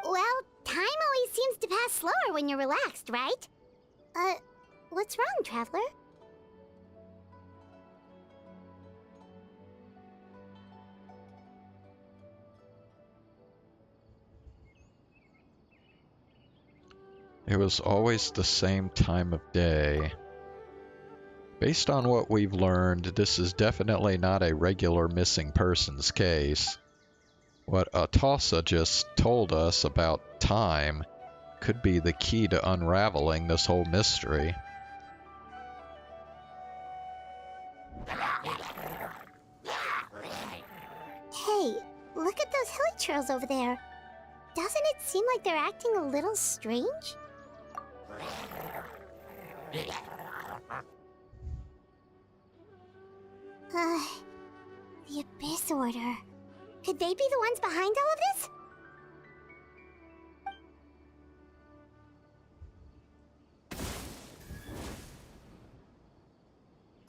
Well, time always seems to pass slower when you're relaxed, right? What's wrong, Traveler? It was always the same time of day. Based on what we've learned, this is definitely not a regular missing persons case. What Atossa just told us about time could be the key to unraveling this whole mystery. Hey, look at those hilly trails over there. Doesn't it seem like they're acting a little strange? The Abyss Order. Could they be the ones behind all of this?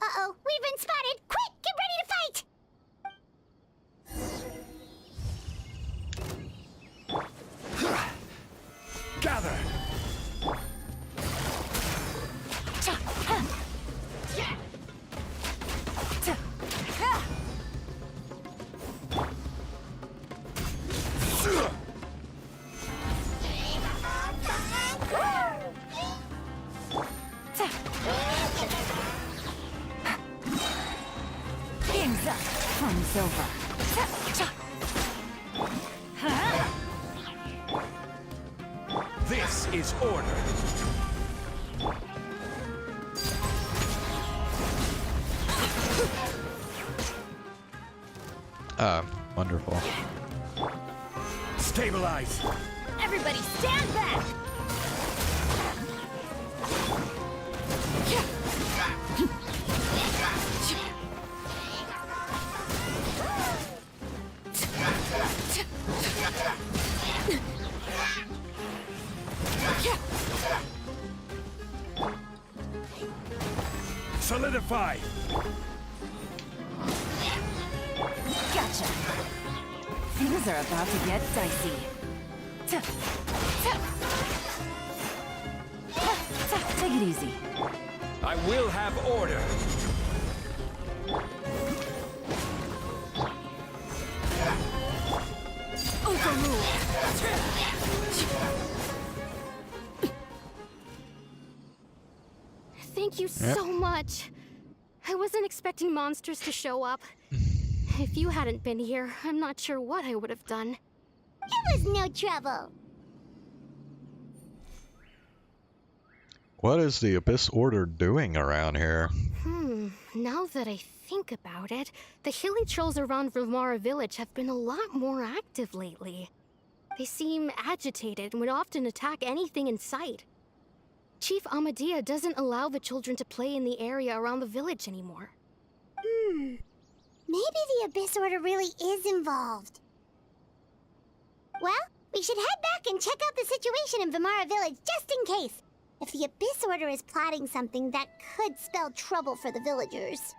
Uh-oh, we've been spotted! Quick, get ready to fight! Game's up. Fun's over. This is order. Wonderful. Stabilize. Everybody stand back! Solidify. Gotcha. Things are about to get dicey. Take it easy. I will have order. Thank you so much. I wasn't expecting monsters to show up. If you hadn't been here, I'm not sure what I would have done. It was no trouble. What is the Abyss Order doing around here? Now that I think about it, the hilly trolls around Vimara village have been a lot more active lately. They seem agitated and would often attack anything in sight. Chief Amadea doesn't allow the children to play in the area around the village anymore. Maybe the Abyss Order really is involved. Well, we should head back and check out the situation in Vimara village just in case. If the Abyss Order is plotting something that could spell trouble for the villagers.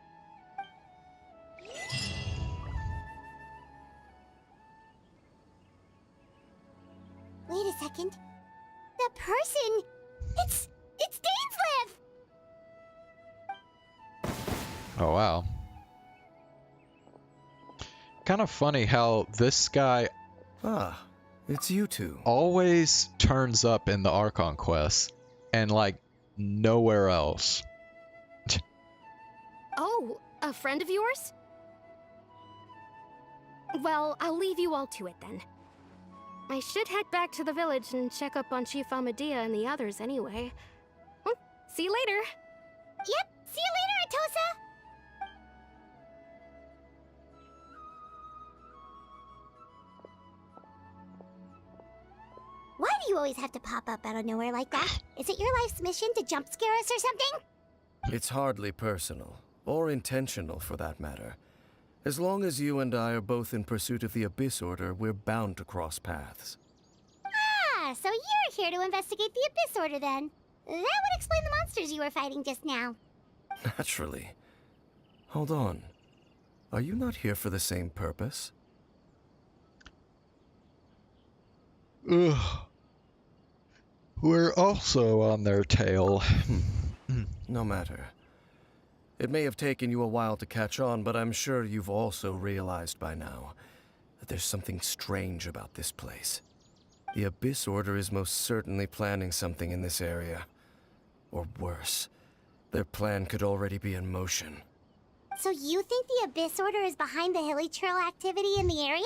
Wait a second. That person... It's Dainsleif! Oh, wow. Kind of funny how this guy Ah, it's you two. always turns up in the Archon quest and, like, nowhere else. Oh, a friend of yours? Well, I'll leave you all to it then. I should head back to the village and check up on Chief Amadea and the others anyway. Well, see you later. Yep, see you later, Atosa! Why do you always have to pop up out of nowhere like that? Is it your life's mission to jump scare us or something? It's hardly personal, or intentional for that matter. As long as you and I are both in pursuit of the Abyss Order, we're bound to cross paths. Ah, so you're here to investigate the Abyss Order then. That would explain the monsters you were fighting just now. Naturally. Hold on. Are you not here for the same purpose? Ugh. We're also on their tail. No matter. It may have taken you a while to catch on, but I'm sure you've also realized by now that there's something strange about this place. The Abyss Order is most certainly planning something in this area. Or worse, their plan could already be in motion. So you think the Abyss Order is behind the hilly trail activity in the area?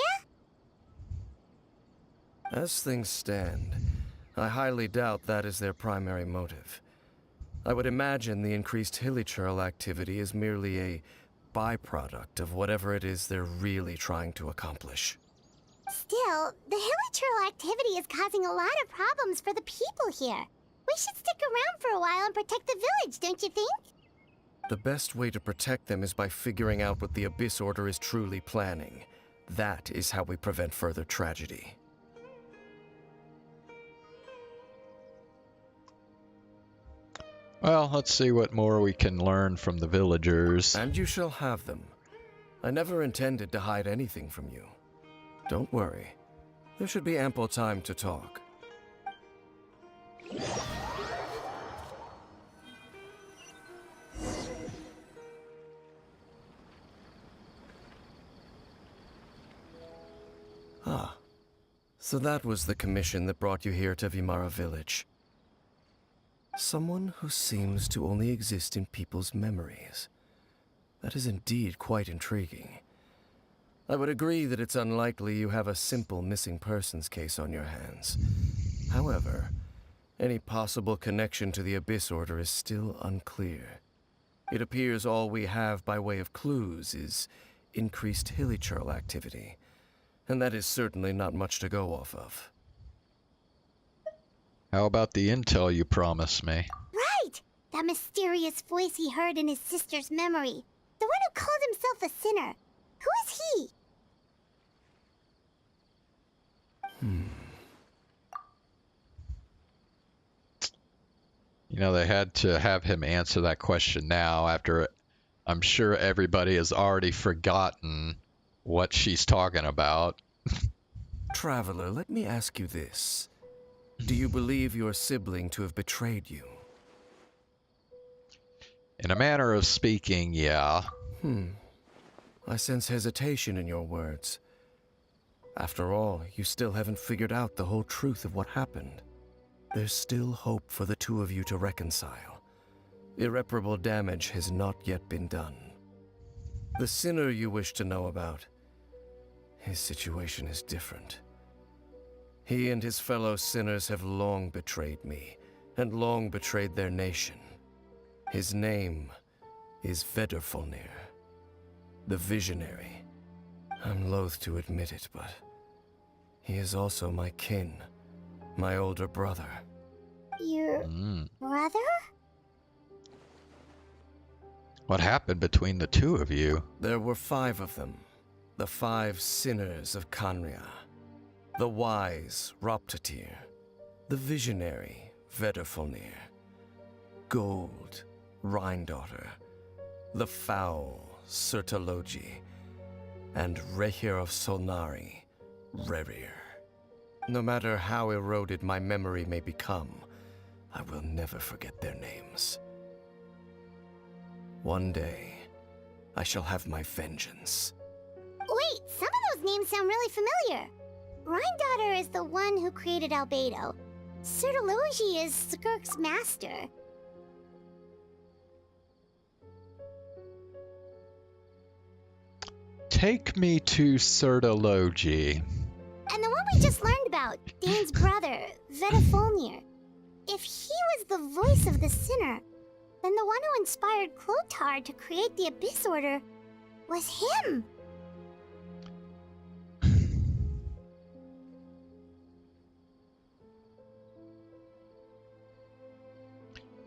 As things stand, I highly doubt that is their primary motive. I would imagine the increased hilichurl activity is merely a byproduct of whatever it is they're really trying to accomplish. Still, the hilichurl activity is causing a lot of problems for the people here. We should stick around for a while and protect the village, don't you think? The best way to protect them is by figuring out what the Abyss Order is truly planning. That is how we prevent further tragedy. Well, let's see what more we can learn from the villagers. And you shall have them. I never intended to hide anything from you. Don't worry. There should be ample time to talk. Ah, So that was the commission that brought you here to Vimara Village. Someone who seems to only exist in people's memories. That is indeed quite intriguing. I would agree that it's unlikely you have a simple missing persons case on your hands. However, any possible connection to the Abyss Order is still unclear. It appears all we have by way of clues is increased hilichurl activity, and that is certainly not much to go off of. How about the intel you promised me? Right! That mysterious voice he heard in his sister's memory. The one who called himself a sinner. Who is he? You know, they had to have him answer that question now after I'm sure everybody has already forgotten what she's talking about. Traveler, let me ask you this. Do you believe your sibling to have betrayed you? In a manner of speaking, yeah. I sense hesitation in your words. After all, you still haven't figured out the whole truth of what happened. There's still hope for the two of you to reconcile. Irreparable damage has not yet been done. The sinner you wish to know about, his situation is different. He and his fellow sinners have long betrayed me, and long betrayed their nation. His name is Vedrfolnir, the Visionary. I'm loath to admit it, but he is also my kin, my older brother. Your brother? What happened between the two of you? There were 5 of them, the 5 sinners of Kanria. The wise Roptatir, the visionary Vedrfolnir, Gold Rhindaughter, the foul Sertologi, and Rehir of Solnari, Rerir. No matter how eroded my memory may become, I will never forget their names. One day, I shall have my vengeance. Wait, some of those names sound really familiar. Rhindaughter is the one who created Albedo. Sertologi is Skirk's master. Take me to Sertologi. And the one we just learned about, Dane's brother, Vedrfolnir. If he was the voice of the sinner, then the one who inspired Clothar to create the Abyss Order was him.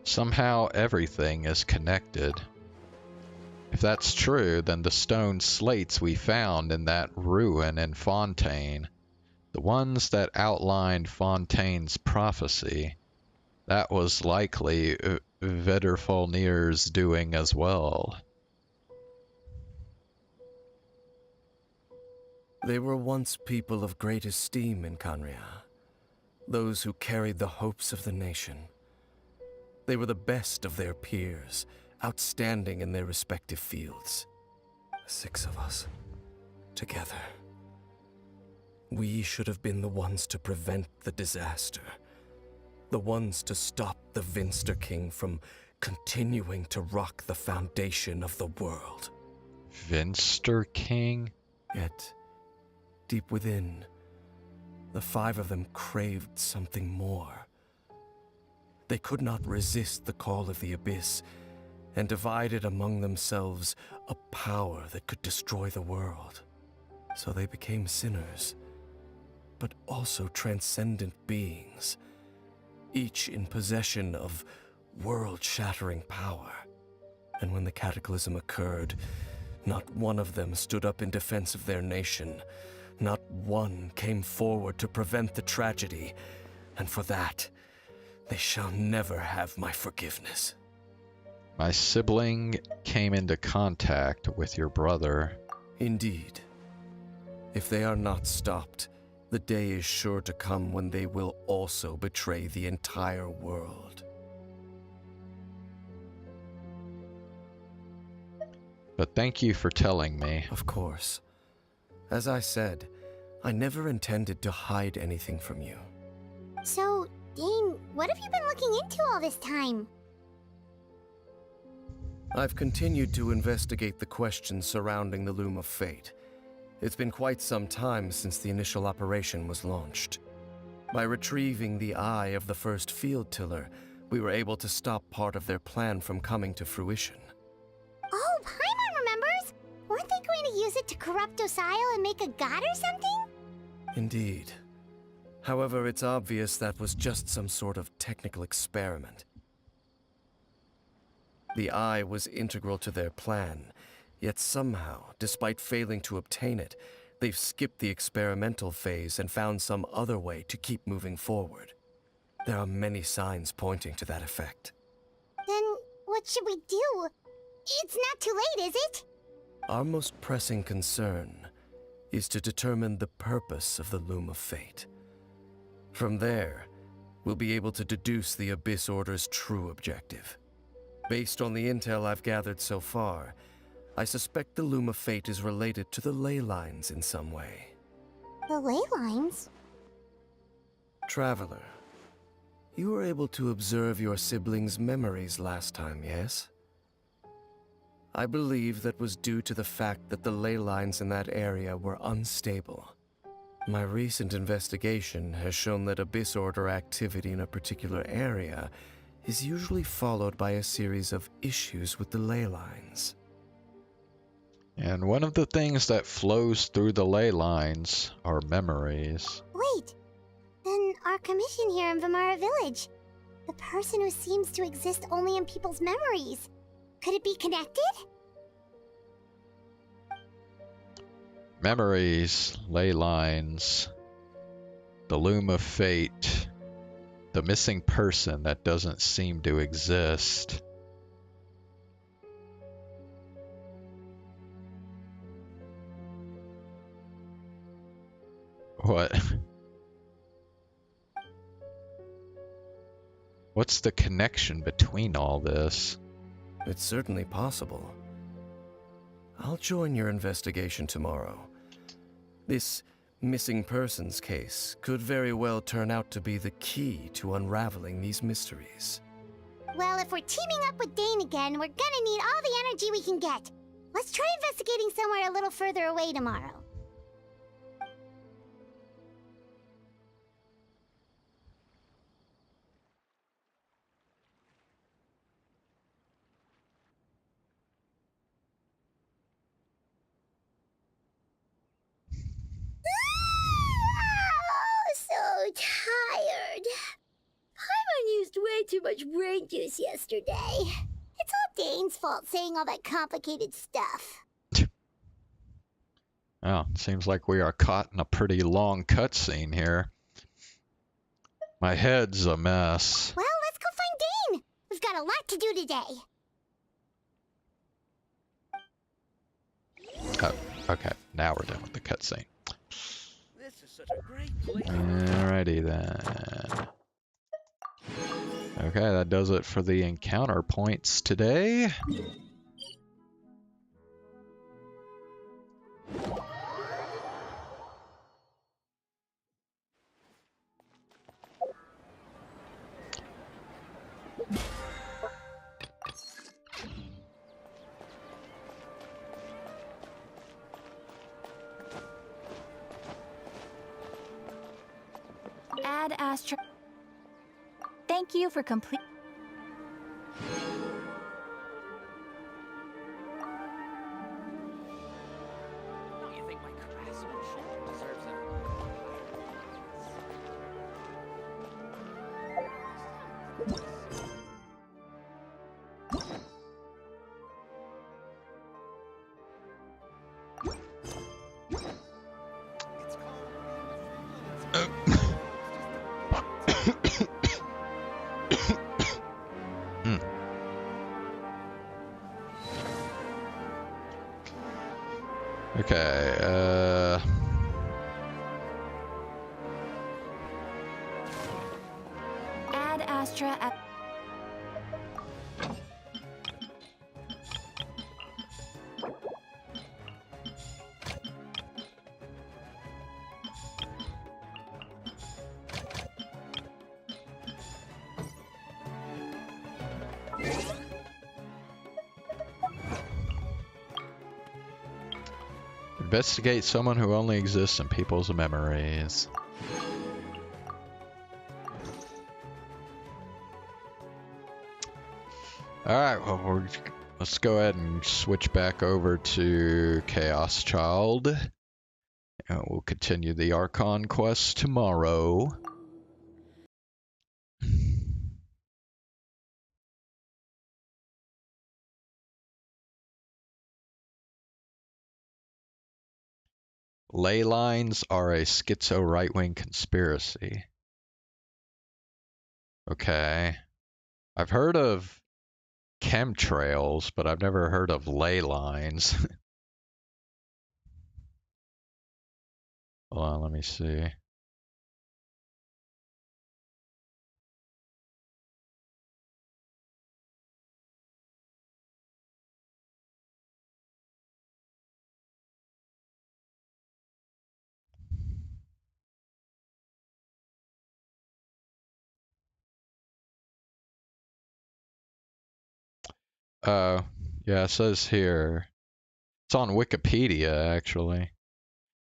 Somehow everything is connected. If that's true, then the stone slates we found in that ruin in Fontaine, the ones that outlined Fontaine's prophecy, that was likely Vedrfolnir's doing as well. They were once people of great esteem in Kanria, those who carried the hopes of the nation. They were the best of their peers, outstanding in their respective fields. 6 of us, together. We should have been the ones to prevent the disaster. The ones to stop the Vinster King from continuing to rock the foundation of the world. Vinster King? Yet, deep within, the 5 of them craved something more. They could not resist the call of the Abyss, and divided among themselves a power that could destroy the world. So they became sinners, but also transcendent beings, each in possession of world-shattering power. And when the cataclysm occurred, not one of them stood up in defense of their nation. Not one came forward to prevent the tragedy, and for that, they shall never have my forgiveness. My sibling came into contact with your brother. Indeed. If they are not stopped, the day is sure to come when they will also betray the entire world. But thank you for telling me. Of course. As I said, I never intended to hide anything from you. So, Dane, what have you been looking into all this time? I've continued to investigate the questions surrounding the Loom of Fate. It's been quite some time since the initial operation was launched. By retrieving the eye of the first field tiller, we were able to stop part of their plan from coming to fruition. Oh, Paimon remembers! Weren't they going to use it to corrupt Osile and make a god or something? Indeed. However, it's obvious that was just some sort of technical experiment. The eye was integral to their plan, yet somehow, despite failing to obtain it, they've skipped the experimental phase and found some other way to keep moving forward. There are many signs pointing to that effect. Then, what should we do? It's not too late, is it? Our most pressing concern is to determine the purpose of the Loom of Fate. From there, we'll be able to deduce the Abyss Order's true objective. Based on the intel I've gathered so far, I suspect the Loom of Fate is related to the ley lines in some way. The ley lines? Traveler, you were able to observe your siblings' memories last time, yes? I believe that was due to the fact that the ley lines in that area were unstable. My recent investigation has shown that Abyss Order activity in a particular area is usually followed by a series of issues with the ley lines. And one of the things that flows through the ley lines are memories. Wait! Then our commission here in Vimara Village. The person who seems to exist only in people's memories. Could it be connected? Memories, ley lines, the Loom of Fate, the missing person that doesn't seem to exist. What? What's the connection between all this? It's certainly possible. I'll join your investigation tomorrow. This missing persons case could very well turn out to be the key to unraveling these mysteries. Well, if we're teaming up with Dane again, we're gonna need all the energy we can get. Let's try investigating somewhere a little further away tomorrow. So tired. Paimon used way too much brain juice yesterday. It's all Dane's fault saying all that complicated stuff. Oh, it seems like we are caught in a pretty long cutscene here. My head's a mess. Well, let's go find Dane. We've got a lot to do today. Oh, okay, now we're done with the cutscene. This is such a great place. Alrighty then. Okay, that does it for the encounter points today. Ad Astra. Thank you for complete. Don't you think my craftsmanship deserves a... Okay, Ad Astra. Investigate someone who only exists in people's memories. Alright, well, let's go ahead and switch back over to Chaos Child. And we'll continue the Archon quest tomorrow. Ley lines are a schizo right-wing conspiracy. Okay. I've heard of chemtrails, but I've never heard of ley lines. Hold on, let me see. Yeah, it says here. It's on Wikipedia, actually. It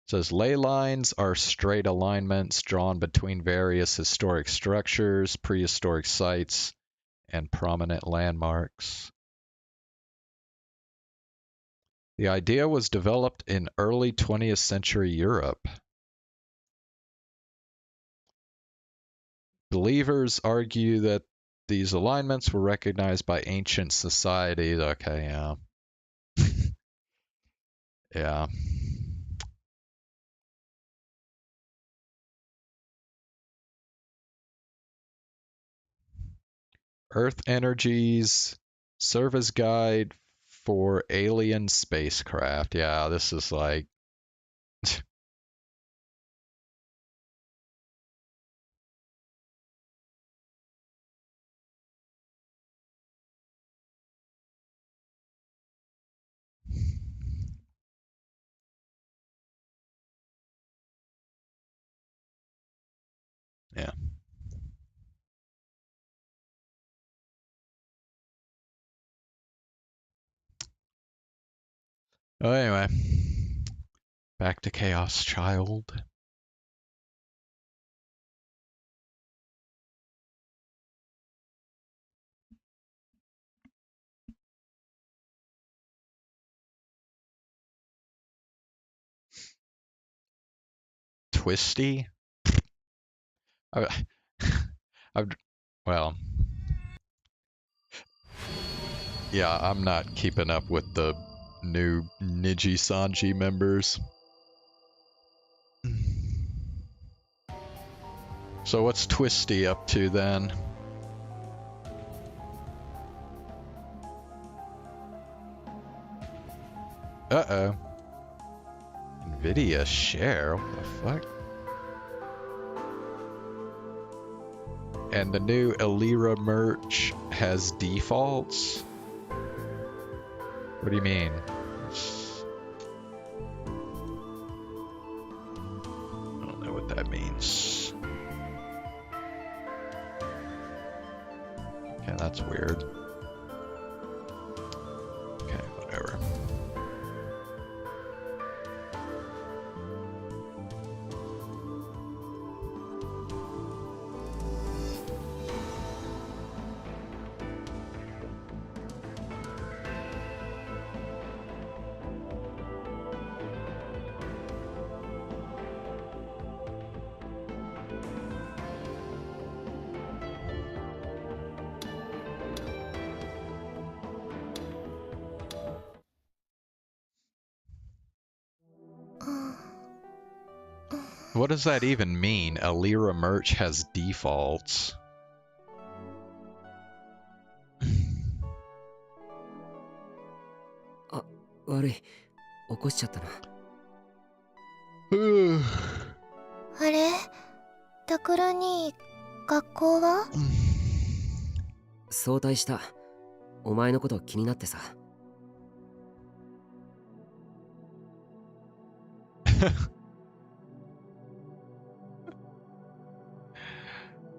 says ley lines are straight alignments drawn between various historic structures, prehistoric sites, and prominent landmarks. The idea was developed in early 20th century Europe. Believers argue that these alignments were recognized by ancient societies. Okay, yeah. Yeah. Earth energies, service guide for alien spacecraft. Yeah, this is like... Yeah. Oh, anyway. Back to Chaos Child. Twisty? I've, well, yeah, I'm not keeping up with the new Niji Sanji members. So what's Twisty up to then? Uh-oh. Nvidia share? What the fuck? And the new Elira merch has defaults? What do you mean? I don't know what that means. Okay, that's weird. Okay, whatever. What does that even mean? Elira merch has defaults. Ah, 悪い。起こしちゃったな。あれ？タクルに学校は？早退した。お前のこと気になってさ。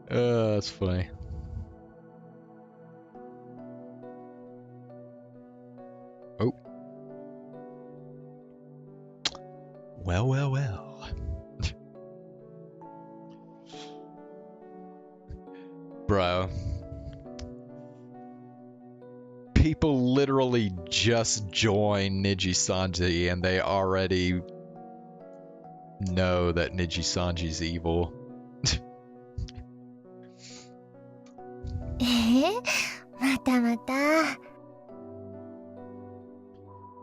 That's funny. Oh. Bro. People literally just joined Niji-sanji and they already know that Niji-sanji's evil. またまた。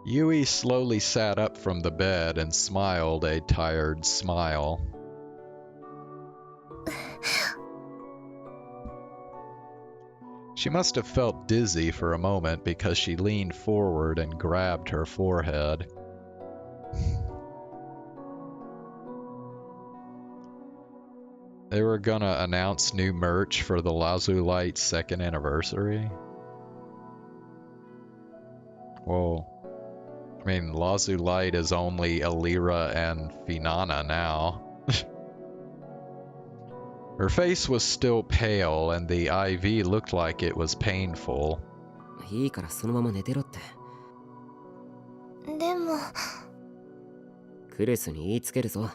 Yui slowly sat up from the bed and smiled a tired smile. She must have felt dizzy for a moment because she leaned forward and grabbed her forehead. They were gonna announce new merch for the Lazulite 2nd anniversary. Well, I mean, Lazulite is only Alira and Finana now. Her face was still pale and the IV looked like it was painful. いいからそのまま寝てろって。でも。クレスに言いつけるぞ。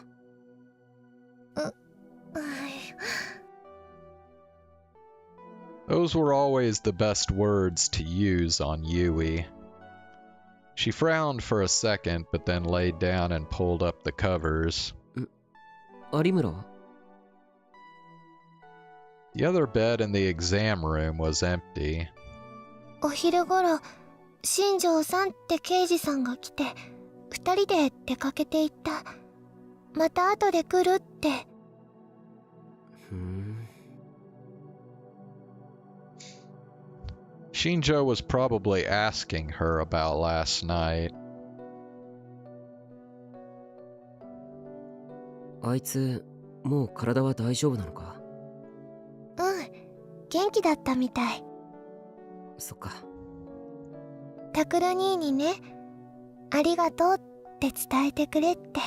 Those were always the best words to use on Yui. She frowned for a second, but then laid down and pulled up the covers. 有村は？ The other bed in the exam room was empty. お昼頃、新庄さんって刑事さんが来て、二人で出かけていった。また後で来るって。Shinjo was probably asking her about last night. あいつ、もう体は大丈夫なのか？元気だったみたい。そっか。タクル兄にね、ありがとうって伝えてくれって。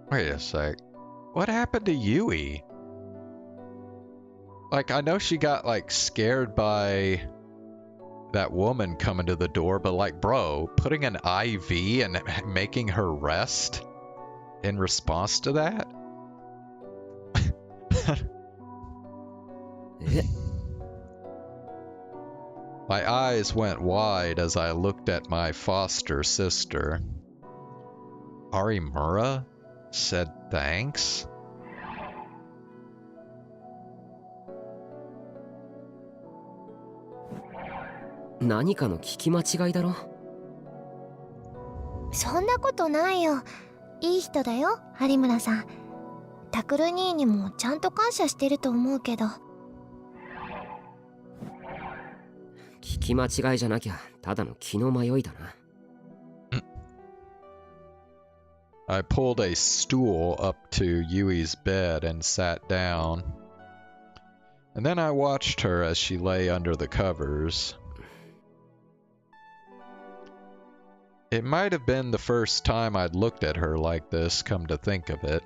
Wait a sec. What happened to Yui? Like, I know she got, like, scared by that woman coming to the door, but, like, bro, putting an IV and making her rest in response to that? My eyes went wide as I looked at my foster sister. Arimura said thanks? What? 何かの聞き間違いだろ。そんなことないよ。いい人だよ、有村さん。タクル兄にもちゃんと感謝してると思うけど。聞き間違いじゃなきゃただの気の迷いだな。I pulled a stool up to Yui's bed and sat down. And then I watched her as she lay under the covers. It might have been the first time I'd looked at her like this, come to think of it.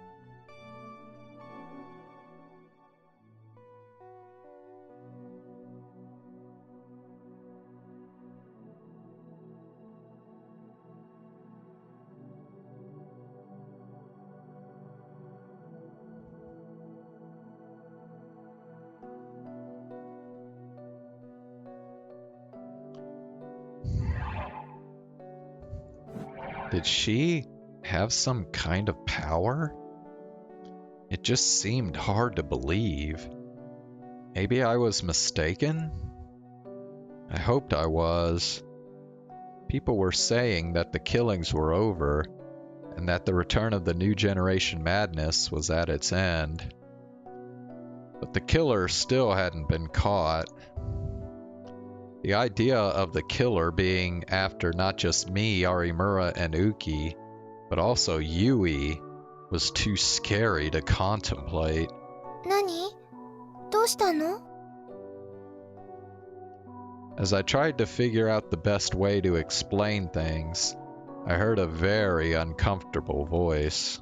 Did she have some kind of power? It just seemed hard to believe. Maybe I was mistaken? I hoped I was. People were saying that the killings were over, and that the return of the new generation madness was at its end. But the killer still hadn't been caught. The idea of the killer being after not just me, Arimura, and Uki, but also Yui, was too scary to contemplate. 何？どうしたの？ As I tried to figure out the best way to explain things, I heard a very uncomfortable voice.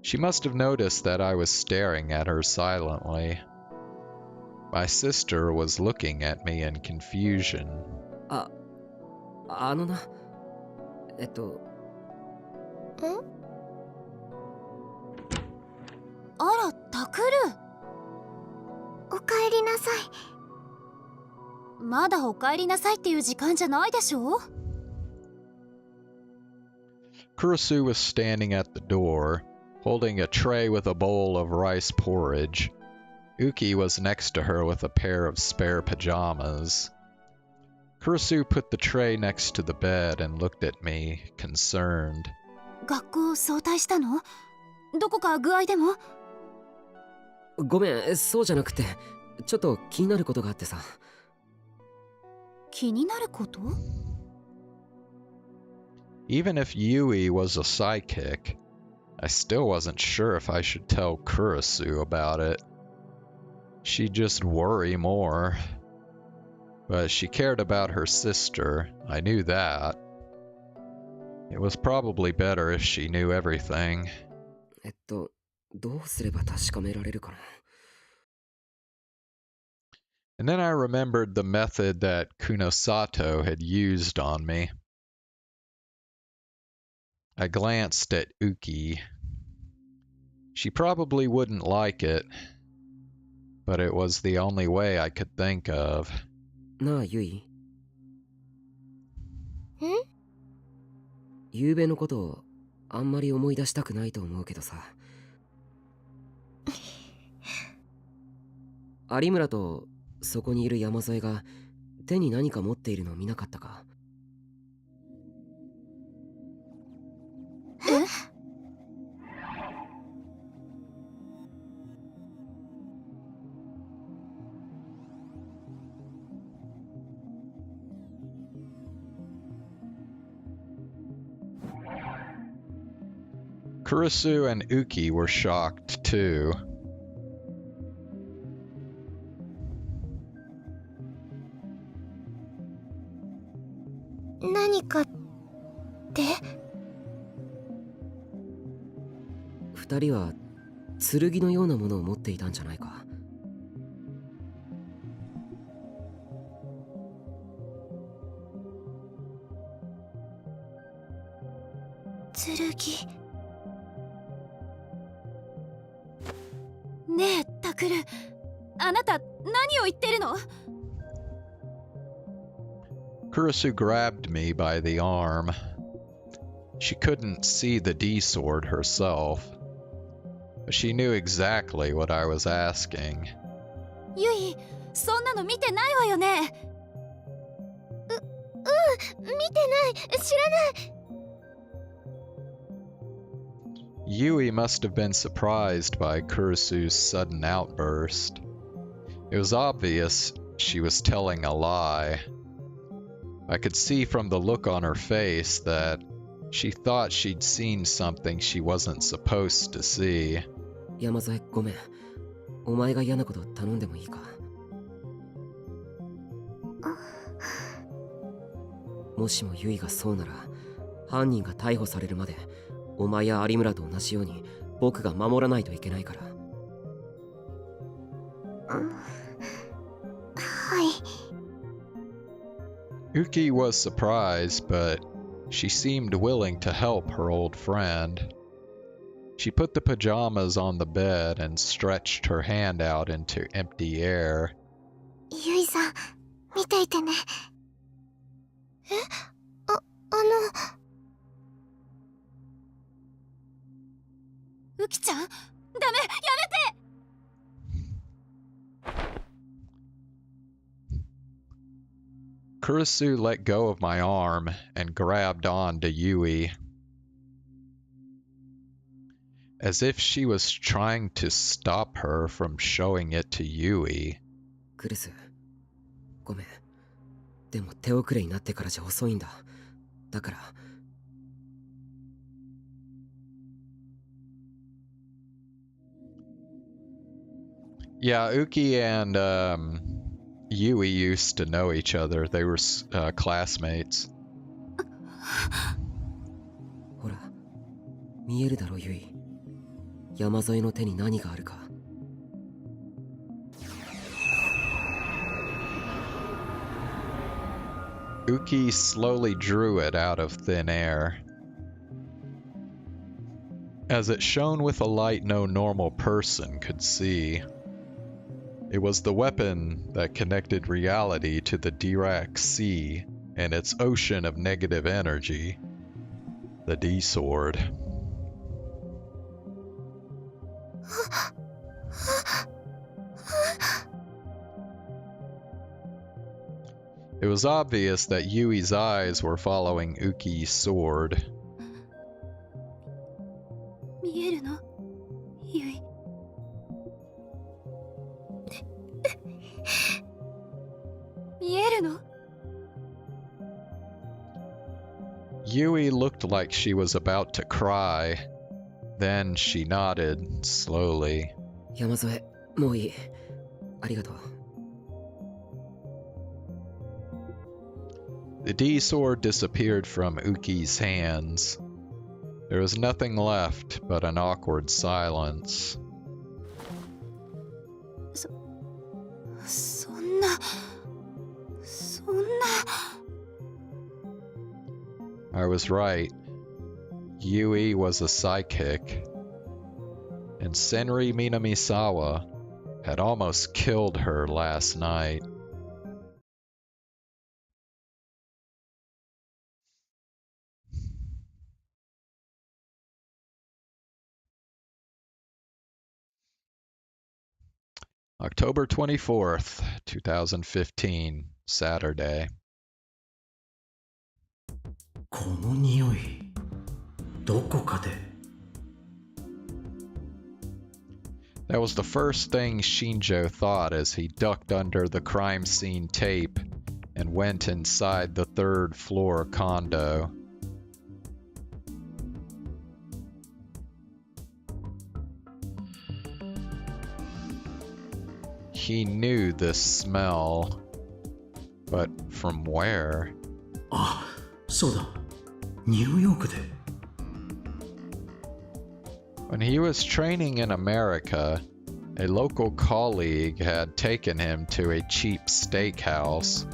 She must have noticed that I was staring at her silently. My sister was looking at me in confusion. あのな、ん？あら、タクル。おかえりなさい。まだお帰りなさいっていう時間じゃないでしょ。Kurusu was standing at the door, holding a tray with a bowl of rice porridge. Uki was next to her with a pair of spare pajamas. Kurusu put the tray next to the bed and looked at me, concerned. 学校早退したの？どこか具合でも？ごめん、そうじゃなくて、ちょっと気になることがあってさ。気になること？ Even if Yui was a psychic, I still wasn't sure if I should tell Kurusu about it. She'd just worry more. But she cared about her sister, I knew that. It was probably better if she knew everything. どうすれば確かめられるかな。And then I remembered the method that Kunosato had used on me. I glanced at Uki. She probably wouldn't like it, but it was the only way I could think of. なあ、ユイ。ん？ゆうべのことをあんまり思い出したくないと思うけどさ。有村とそこにいる山添が手に何か持っているのを見なかったか？え？ Kurusu and Uki were shocked too. 何かって？二人は剣のようなものを持っていたんじゃないか。剣。ねえ、タクル。あなた、何を言ってるの？ Kurusu grabbed me by the arm. She couldn't see the D-sword herself, but she knew exactly what I was asking. ユイ、そんなの見てないわよね。見てない、知らない。Yui must have been surprised by Kurusu's sudden outburst. It was obvious she was telling a lie. I could see from the look on her face that she thought she'd seen something she wasn't supposed to see. 山添、ごめん。お前が嫌なこと頼んでもいいか？もしもユイがそうなら、犯人が逮捕されるまでお前や有村と同じように僕が守らないといけないから。はい。Uki was surprised, but she seemed willing to help her old friend. She put the pajamas on the bed and stretched her hand out into empty air. ユイさん、見ていてね。え？ウキちゃん、ダメ、やめて。Kurusu let go of my arm and grabbed on to Yui. As if she was trying to stop her from showing it to Yui. クルス、ごめん。でも手遅れになってからじゃ遅いんだ。だから。Yeah, Uki and Yui used to know each other. They were classmates. ほら、見えるだろユイ。山添の手に何があるか。Uki slowly drew it out of thin air. As it shone with a light no normal person could see. It was the weapon that connected reality to the Dirac Sea and its ocean of negative energy. The D-Sword. It was obvious that Yui's eyes were following Uki's sword. 見えるのゆい見えるの Yui looked like she was about to cry. Then she nodded, slowly. 山添、もういい。ありがとう。The D-Sword disappeared from Uki's hands. There was nothing left but an awkward silence. そんな I was right. Yui was a psychic. And Senri Minamisawa had almost killed her last night. October 24th, 2015, Saturday. この匂い、どこかで。That was the first thing Shinjo thought as he ducked under the crime scene tape and went inside the third floor condo. He knew this smell, but from where? あ、そうだ。ニューヨークで。When he was training in America, a local colleague had taken him to a cheap steakhouse.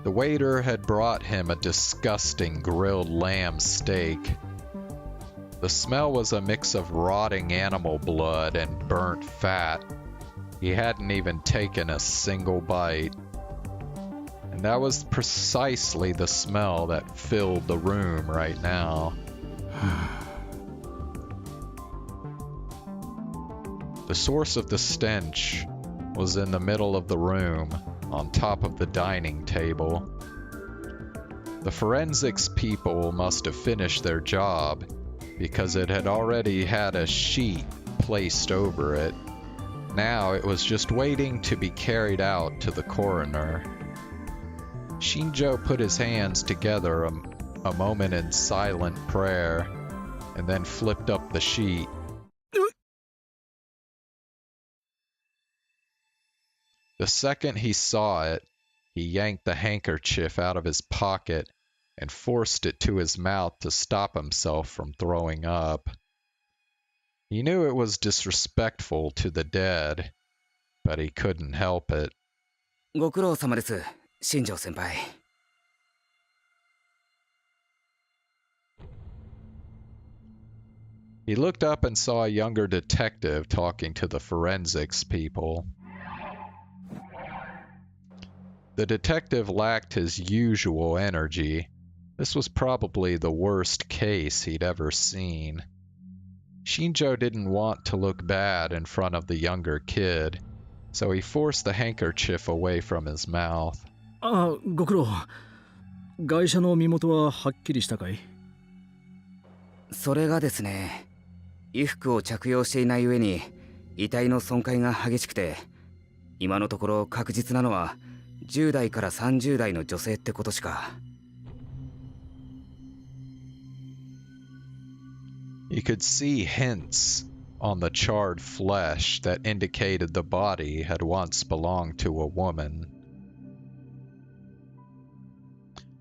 The waiter had brought him a disgusting grilled lamb steak. The smell was a mix of rotting animal blood and burnt fat. He hadn't even taken a single bite. And that was precisely the smell that filled the room right now. The source of the stench was in the middle of the room, on top of the dining table. The forensics people must have finished their job, because it had already had a sheet placed over it. Now it was just waiting to be carried out to the coroner. Shinjo put his hands together a moment in silent prayer, and then flipped up the sheet. The second he saw it, he yanked the handkerchief out of his pocket and forced it to his mouth to stop himself from throwing up. He knew it was disrespectful to the dead, but he couldn't help it. ご苦労様です、新庄先輩。He looked up and saw a younger detective talking to the forensics people. The detective lacked his usual energy. This was probably the worst case he'd ever seen. Shinjo didn't want to look bad in front of the younger kid, so he forced the handkerchief away from his mouth. あ、ご苦労。ガイシャの身元ははっきりしたかい？それがですね、衣服を着用していない上に遺体の損壊が激しくて、今のところ確実なのは10代から30代の女性ってことしか。You could see hints on the charred flesh that indicated the body had once belonged to a woman.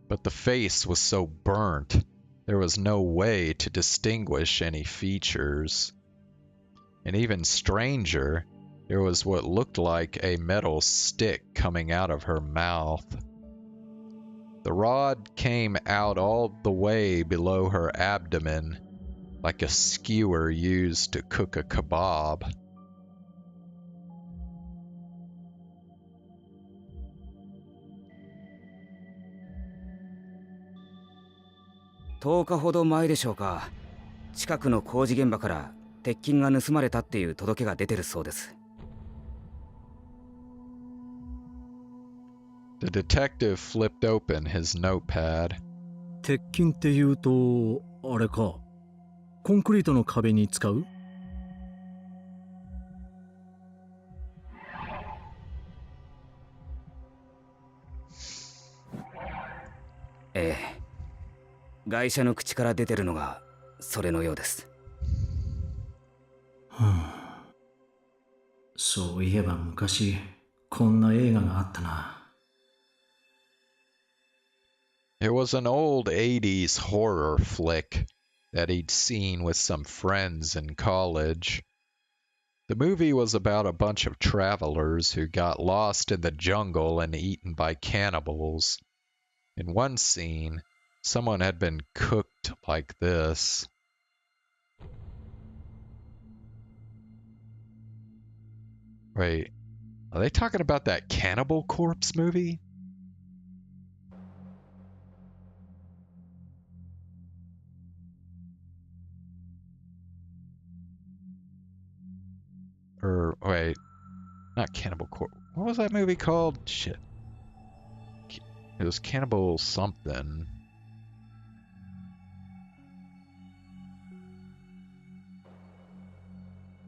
But the face was so burnt, there was no way to distinguish any features. And even stranger, there was what looked like a metal stick coming out of her mouth. The rod came out all the way below her abdomen, like a skewer used to cook a kebab.10日ほど前でしょうか。近くの工事現場から鉄筋が盗まれたっていう届けが出てるそうです。The detective flipped open his notepad. 鉄筋っていうとあれか、コンクリートの壁に使う？ええ、外車の口から出てるのがそれのようです。そういえば昔こんな映画があったな。It was an old 80s horror flick that he'd seen with some friends in college. The movie was about a bunch of travelers who got lost in the jungle and eaten by cannibals. In one scene, someone had been cooked like this. Wait, are they talking about that Cannibal Corpse movie? Or, wait, not Cannibal Corpse. What was that movie called? Shit. It was Cannibal something.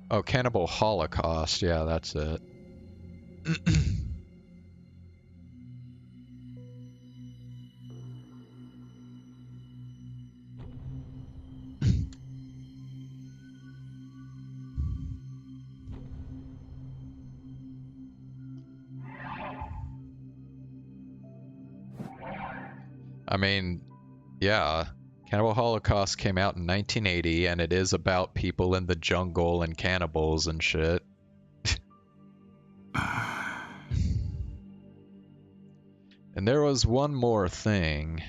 Oh, Cannibal Holocaust. Yeah, that's it. I mean, yeah, Cannibal Holocaust came out in 1980, and it is about people in the jungle and cannibals and shit. And there was one more thing.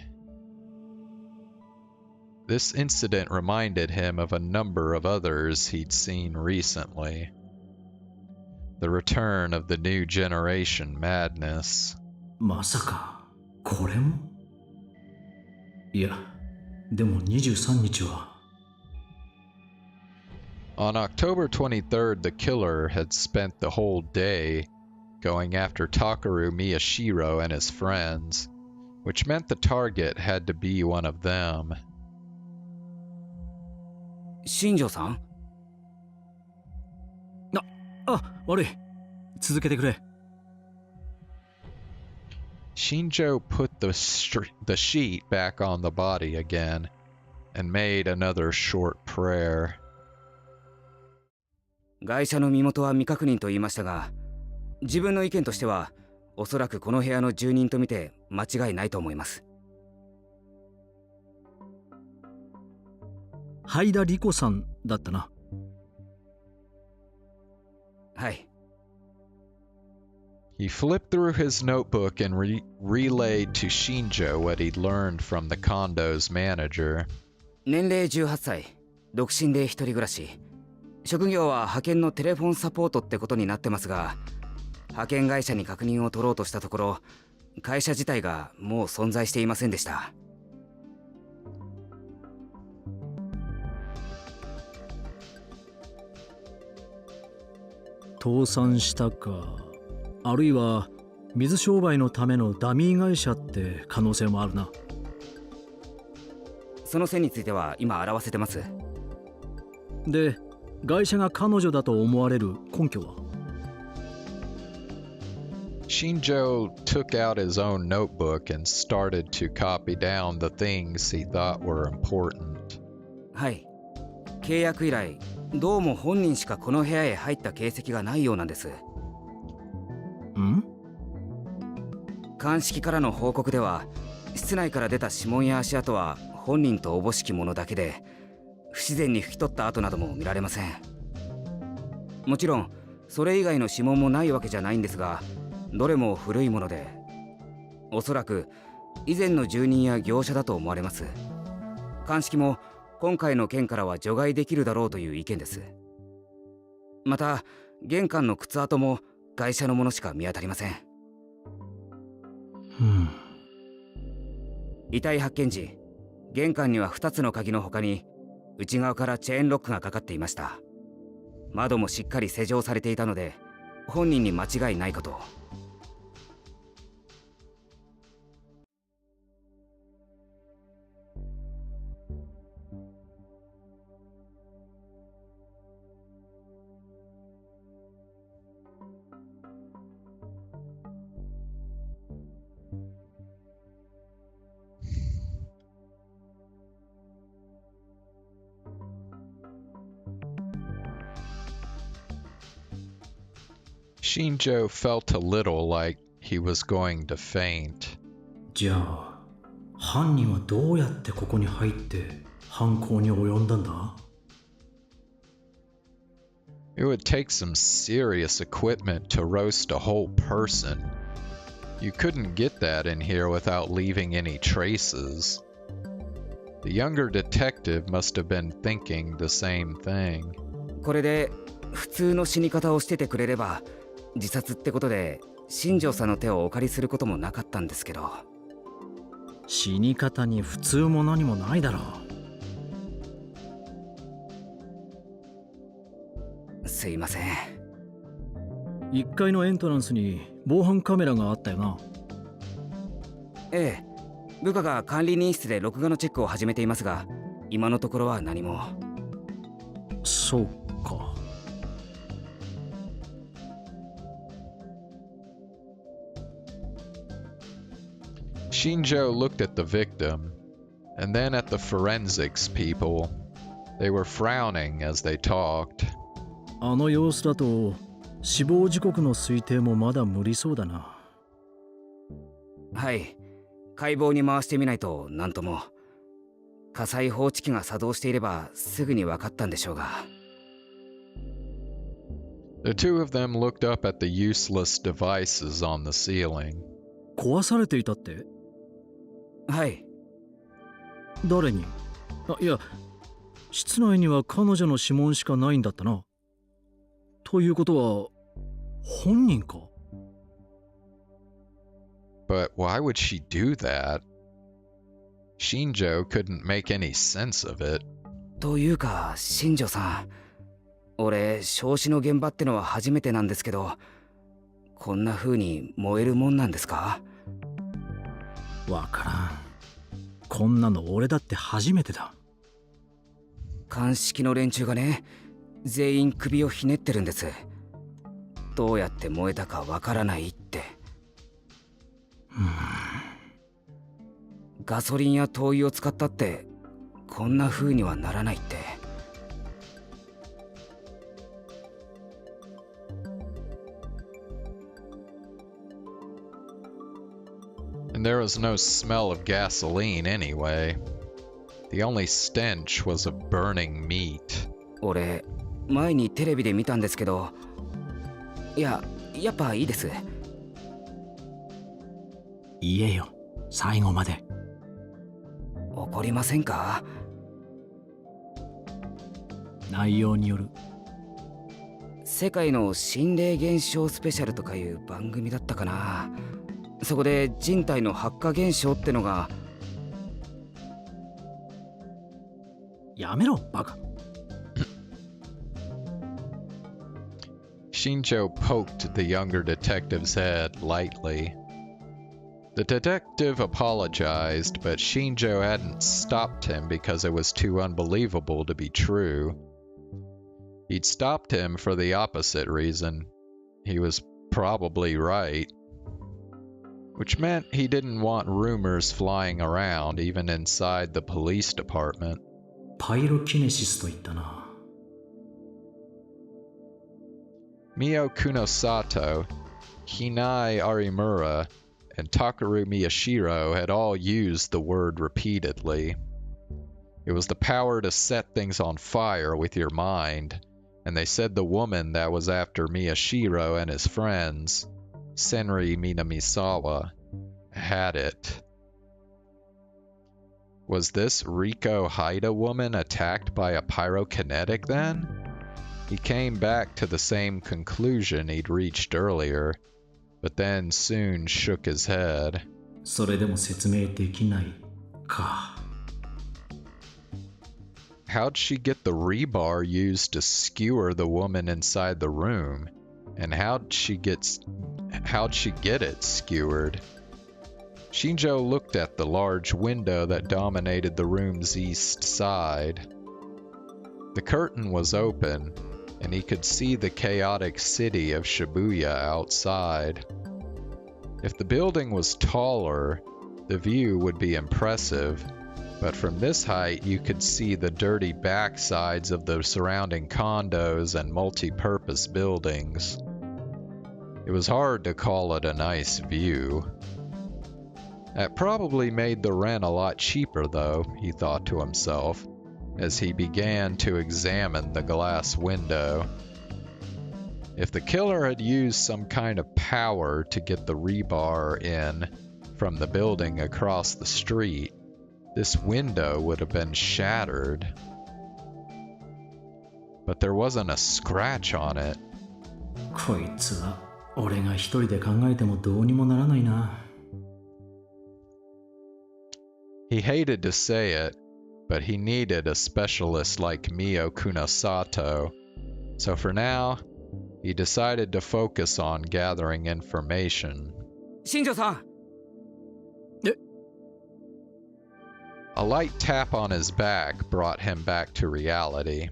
This incident reminded him of a number of others he'd seen recently. The return of the new generation madness. まさかこれも？いや、でも23日は。On October 23rd, the killer had spent the whole day going after Takeru Miyashiro and his friends, which meant the target had to be one of them. 新庄さん？悪い。続けてくれ。Shinjo put the sheet back on the body again and made another short prayer. 外車の身元は未確認と言いましたが、自分の意見としてはおそらくこの部屋の住人と見て間違いないと思います。灰田理子さんだったな。はい。He flipped through his notebook and relayed to Shinjo what he'd learned from the condo's manager. 年齢18歳、独身で一人暮らし。職業は派遣のテレフォンサポートってことになってますが、派遣会社に確認を取ろうとしたところ、会社自体がもう存在していませんでした。倒産したか、あるいは水商売のためのダミー会社って可能性もあるな。その線については今表せてます。で、会社が彼女だと思われる根拠は？ Shinjo took out his own notebook and started to copy down the things he thought were important. はい。契約以来、どうも本人しかこの部屋へ入った形跡がないようなんです。鑑識からの報告では、室内から出た指紋や足跡は本人とおぼしきものだけで、不自然に拭き取った跡なども見られません。もちろんそれ以外の指紋もないわけじゃないんですが、どれも古いもので、おそらく以前の住人や業者だと思われます。鑑識も今回の件からは除外できるだろうという意見です。また玄関の靴跡も外車のものしか見当たりません。遺体発見時、玄関には2つの鍵の他に内側からチェーンロックがかかっていました。窓もしっかり施錠されていたので本人に間違いないかと。Shinjo felt a little like he was going to faint. じゃあ犯人はどうやってここに入って犯行に及んだんだ？ It would take some serious equipment to roast a whole person. You couldn't get that in here without leaving any traces. The younger detective must have been thinking the same thing. これで普通の死に方をしててくれれば自殺ってことで新庄さんの手をお借りすることもなかったんですけど。死に方に普通も何もないだろう。すいません。1階のエントランスに防犯カメラがあったよな。ええ、部下が管理人室で録画のチェックを始めていますが今のところは何も。そうか。Shinjo looked at the victim, and then at the forensics people. They were frowning as they talked. あの様子だと死亡時刻の推定もまだ無理そうだな。はい、解剖に回してみないと何とも。火災報知器が作動していればすぐに分かったんでしょうが。The two of them looked up at the useless devices on the ceiling. 壊されていたって？はい。誰に？いや、室内には彼女の指紋しかないんだったな。ということは本人か？ But why would she do that? Shinjo couldn't make any sense of it. というか新庄さん、俺焼死の現場ってのは初めてなんですけど、こんな風に燃えるもんなんですか？わからん。こんなの俺だって初めてだ。鑑識の連中がね、全員首をひねってるんです。どうやって燃えたかわからないって。ガソリンや灯油を使ったってこんな風にはならないって。And there was no smell of gasoline anyway. The only stench was of burning meat. 俺前にテレビで見たんですけど、やっぱいいです。言えよ、最後まで。怒りませんか？内容による。世界の心霊現象スペシャルとかいう番組だったかな。そこで人体の発火現象ってのが。やめろ、バカ。Shinjo poked the younger detective's head lightly. The detective apologized, but Shinjo hadn't stopped him because it was too unbelievable to be true. He'd stopped him for the opposite reason. He was probably right. Which meant he didn't want rumors flying around, even inside the police department. パイロキネシスと言ったな。Mio Kunosato, Hinai Arimura, and Takaru Miyashiro had all used the word repeatedly. It was the power to set things on fire with your mind, and they said the woman that was after Miyashiro and his friends, Senri Minamisawa, had it. Was this Rico Haida woman attacked by a pyrokinetic then? He came back to the same conclusion he'd reached earlier, but then soon shook his head. それでも説明できないか。How'd she get the rebar used to skewer the woman inside the room? And how'd she get it skewered? Shinjo looked at the large window that dominated the room's east side. The curtain was open, and he could see the chaotic city of Shibuya outside. If the building was taller, the view would be impressive, but from this height you could see the dirty backsides of the surrounding condos and multi-purpose buildings. It was hard to call it a nice view. That probably made the rent a lot cheaper though, he thought to himself, as he began to examine the glass window. If the killer had used some kind of power to get the rebar in from the building across the street, this window would have been shattered. But there wasn't a scratch on it. こいつは俺が一人で考えてもどうにもならないな。He hated to say it, but he needed a specialist like Mio Kunosato. So for now, he decided to focus on gathering information. 新庄さん。A light tap on his back brought him back to reality.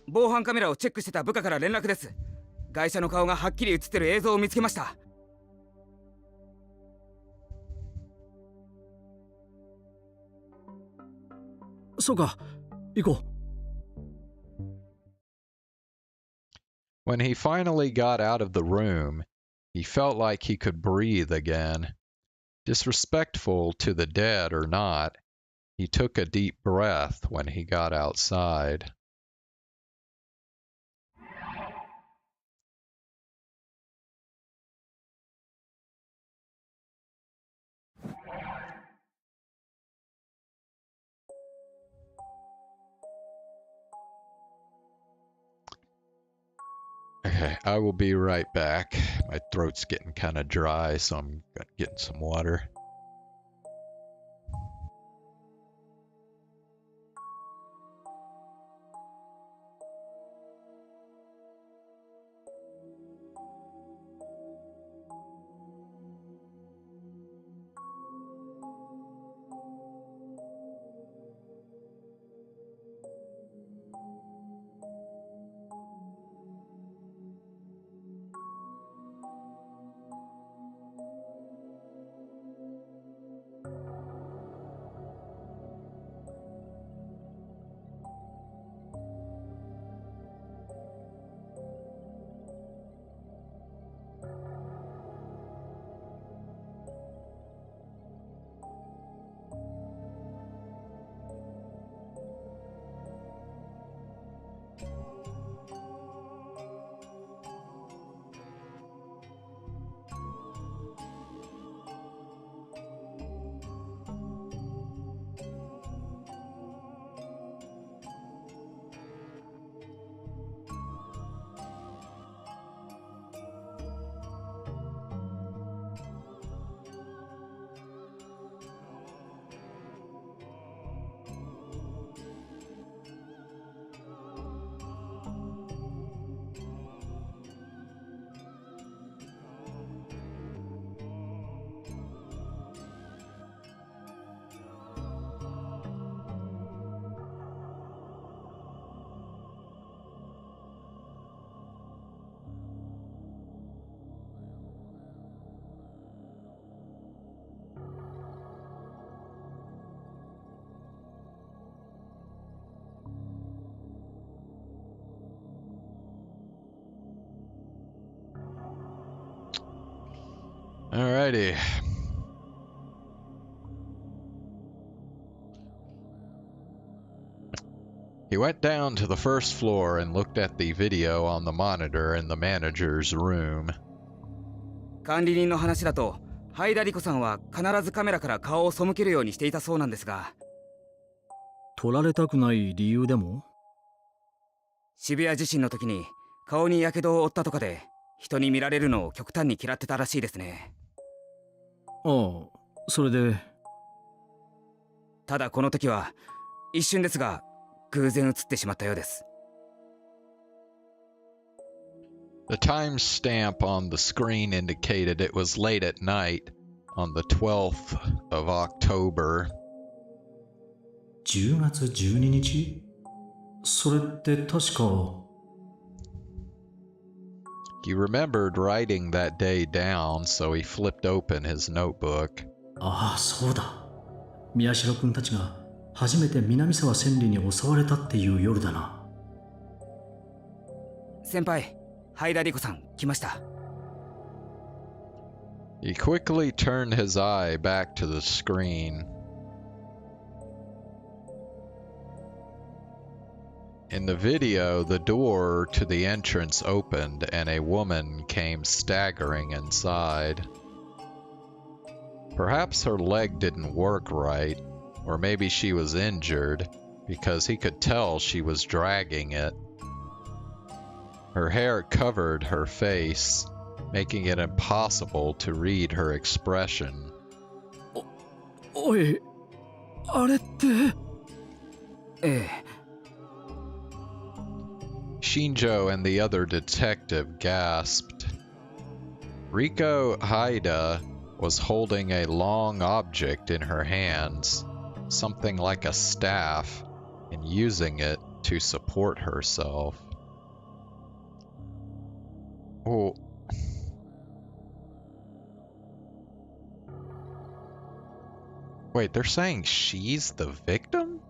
防犯カメラをチェックしてた部下から連絡です。ガイシャの顔がはっきり映ってる映像を見つけました。そうか、行こう。When he finally got out of the room, he felt like he could breathe again. Disrespectful to the dead or not, he took a deep breath when he got outside. Okay, I will be right back. My throat's getting kind of dry, so I'm getting some water. Alrighty. He went down to the first floor and looked at the video on the monitor in the manager's room. 管理人の話だと、ハイダリコさんは必ずカメラから顔を背けるようにしていたそうなんですが、撮られたくない理由でも？渋谷地震の時に顔に火傷を負ったとかで人に見られるのを極端に嫌ってたらしいですね。ああ、それで。ただこの時は一瞬ですが偶然映ってしまったようです。The timestamp on the screen indicated it was late at night on the 12th of October. 10月12日？それって確か。He remembered writing that day down, so he flipped open his notebook. ああ、そうだ。宮代君たちが初めて南沢千里に襲われたっていう夜だな。先輩、灰田理子さん来ました。He quickly turned his eye back to the screen. In the video, the door to the entrance opened and a woman came staggering inside. Perhaps her leg didn't work right, or maybe she was injured, because he could tell she was dragging it. Her hair covered her face, making it impossible to read her expression. おい、あれって。ええ。Shinjo and the other detective gasped. Riko Haida was holding a long object in her hands, something like a staff, and using it to support herself. Oh. Wait, they're saying she's the victim?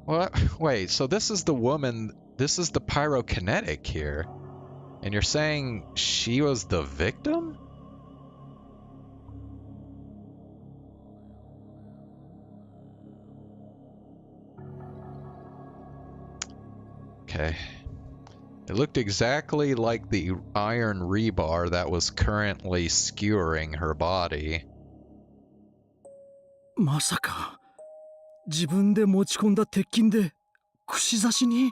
What? Wait, so this is the woman, this is the pyrokinetic here, and you're saying she was the victim? Okay. It looked exactly like the iron rebar that was currently skewering her body. まさか自分で持ち込んだ鉄筋で串刺しに。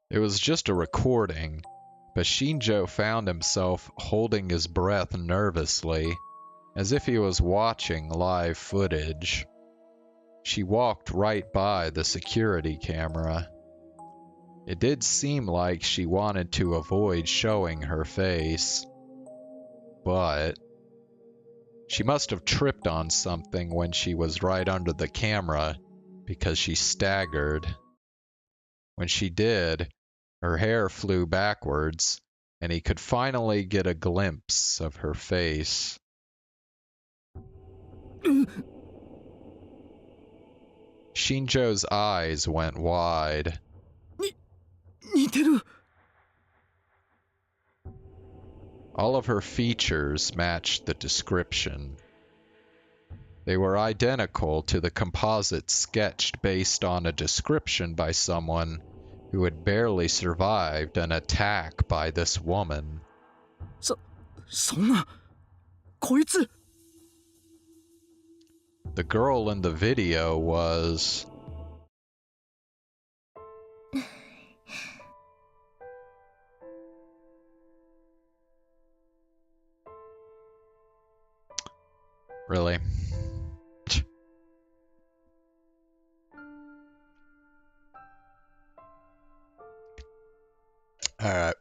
It was just a recording, but Shinjo found himself holding his breath nervously, as if he was watching live footage. She walked right by the security camera. It did seem like she wanted to avoid showing her face, but she must have tripped on something when she was right under the camera, because she staggered. When she did, her hair flew backwards, and he could finally get a glimpse of her face. Shinjo's eyes went wide. 似てる。 All of her features matched the description. They were identical to the composite sketched based on a description by someone who had barely survived an attack by this woman. そんな、こいつ。 The girl in the video was... Really? Alright.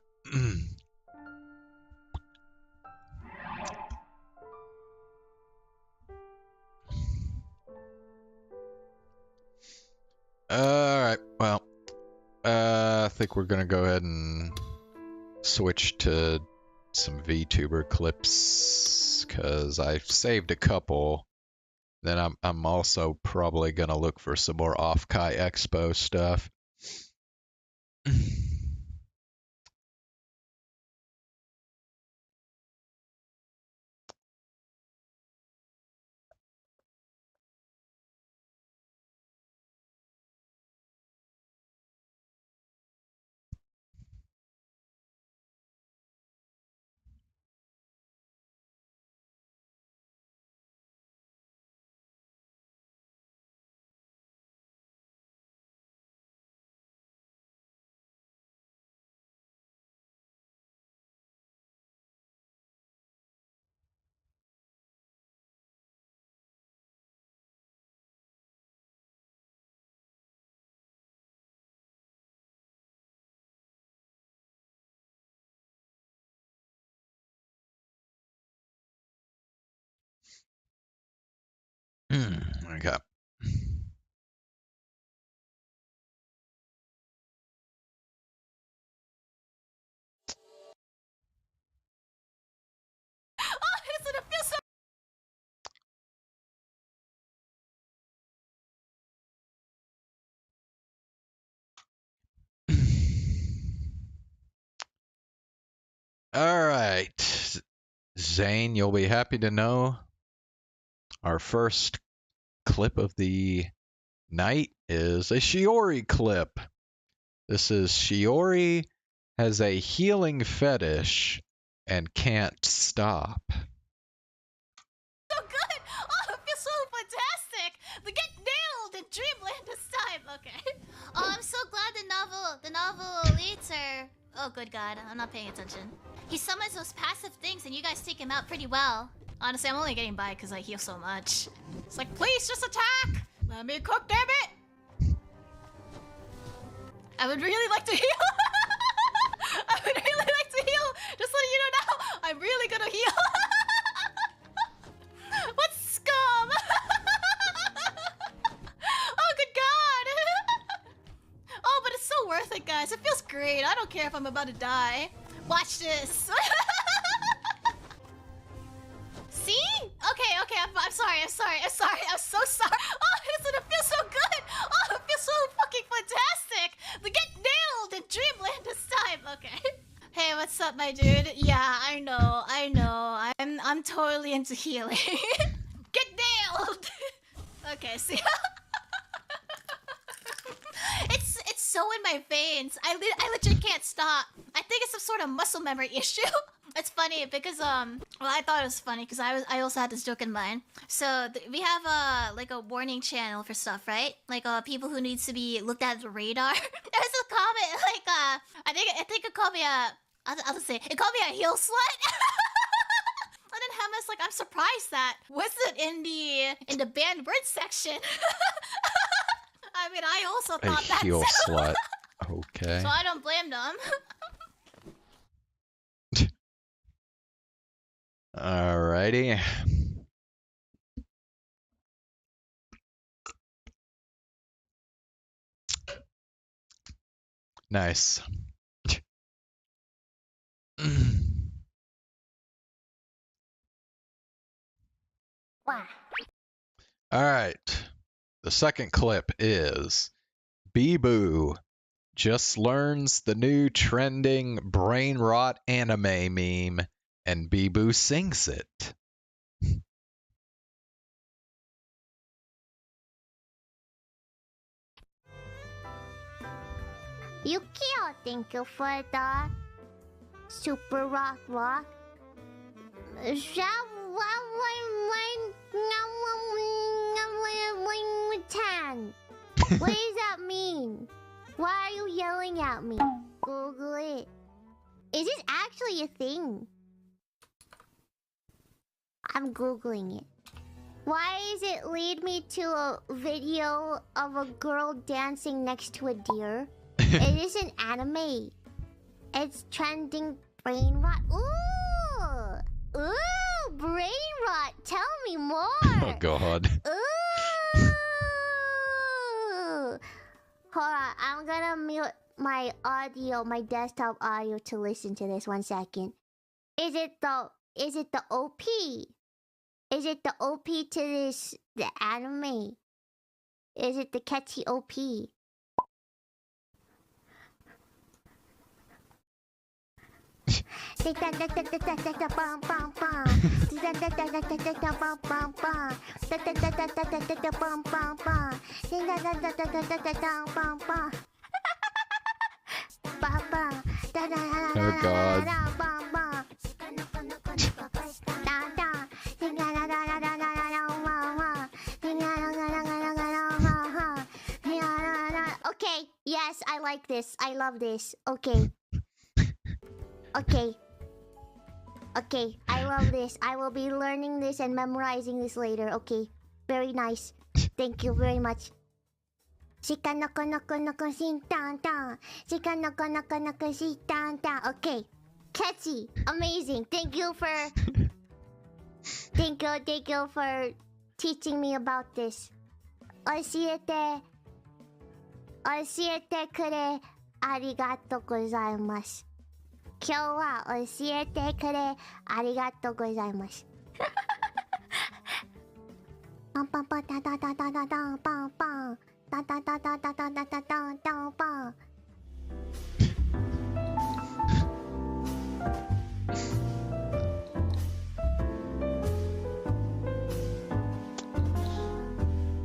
Alright, well, I think we're gonna go ahead and switch to some VTuber clips, because I saved a couple. Then I'm also probably gonna look for some more Off-Kai Expo stuff. Okay. All right. Zane, you'll be happy to know our first clip of the night is a Shiori clip. This is Shiori has a healing fetish and can't stop. So good! Oh, it feels so fantastic! We get nailed in Dreamland this time. Okay. Oh, I'm so glad the novel leads her. Oh, good God, I'm not paying attention. He summons those passive things, and you guys take him out pretty well. Honestly, I'm only getting by because I heal so much. It's like, please just attack! Let me cook, damn it! I would really like to heal. I would really like to heal. Just letting you know now, I'm really gonna heal. What scum? Oh, good God. Oh, but it's so worth it, guys. It feels great. I don't care if I'm about to die. Watch this. See? Okay, I'm sorry. I'm so sorry. Oh, it feels so good. Oh, it feels so fucking fantastic. We get nailed in Dreamland this time. Okay. Hey, what's up, my dude? Yeah, I know. I'm totally into healing. Get nailed. Okay, see. It's so in my veins. I literally can't stop. I think it's some sort of muscle memory issue. It's funny because well, I thought it was funny because I also had this joke in mind. So we have like a warning channel for stuff, right? Like people who needs to be looked at the radar. There's a comment like I think it called me a I'll just say it called me a heel slut. And then Hema's like, I'm surprised that wasn't in the banned word section. I mean, I also thought that A heel too. slut. Okay. So I don't blame them. Alrighty. Nice. All right. The second clip is Bee-Boo just learns the new trending brain rot anime meme, and Bee-Boo sings it. Yukio, thank you for the super rock rock. What does that mean? Why are you yelling at me? Google it. Is this actually a thing? I'm Googling it. Why does it lead me to a video of a girl dancing next to a deer? It is an anime. It's trending brain rot. Ooh! Ooh! Brain rot! Tell me more! Oh, God. Ooh! Hold on, I'm gonna mute my audio, my desktop audio to listen to this 1 second. Is it the OP? Is it the OP to the anime? Is it the catchy OP? Oh, God. Okay, yes, I like this. I love this. Okay. Okay. Okay, I love this. I will be learning this and memorizing this later. Okay, very nice. Thank you very much. Okay, catchy, amazing. Thank you for teaching me about this. 教えてくれありがとうございます。今日は教えてくれありがとうございます。パンパンパンタタタタタタンパンパンタタタタタタタタタンタンパン。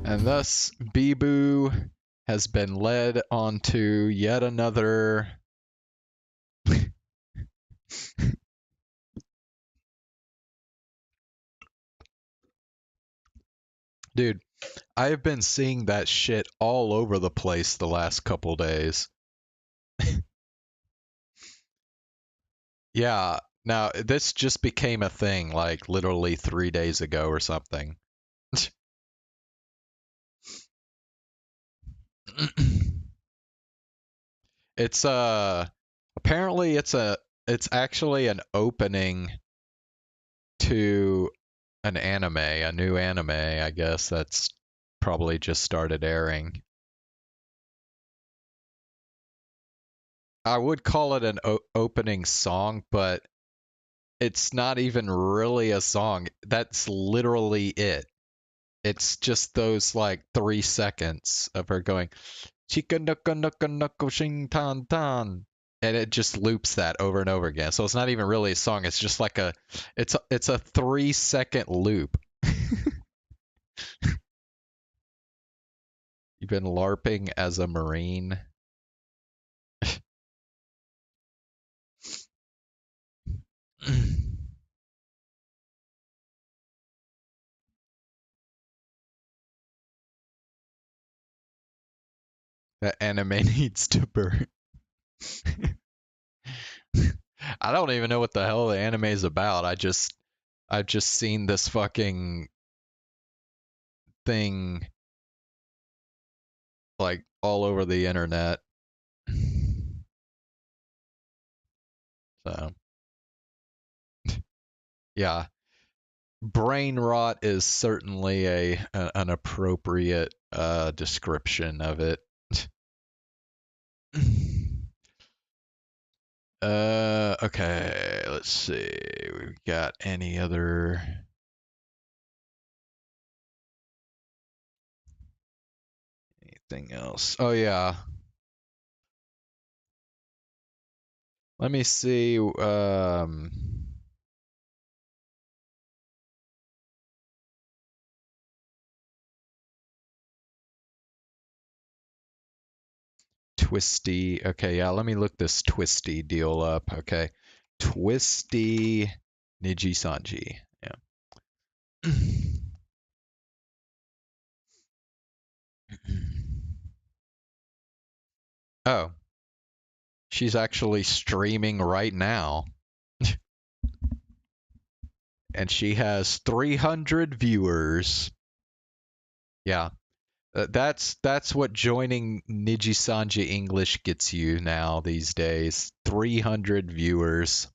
And thus, Bibu has been led onto yet another Dude, I have been seeing that shit all over the place the last couple days. Yeah, now this just became a thing like literally 3 days ago or something. It's apparently it's actually an opening to an anime, a new anime, I guess that's probably just started airing. I would call it an opening song, but it's not even really a song. That's literally it. It's just those like 3 seconds of her going Chika nuka nuka nuka shing tan tan, and it just loops that over and over again. So it's not even really a song. It's just like it's a 3 second loop. You've been LARPing as a Marine. That anime needs to burn. I don't even know what the hell the anime is about. I've just seen this fucking thing like all over the internet. So yeah, brain rot is certainly an appropriate description of it. Okay, let's see. We've got any other anything else? Oh yeah. Let me see. Twisty. Okay, yeah, let me look this Twisty deal up. Okay. Twisty Niji Sanji. Yeah. Oh, she's actually streaming right now. And she has 300 viewers. Yeah. That's what joining Niji Sanji English gets you now these days. 300 viewers.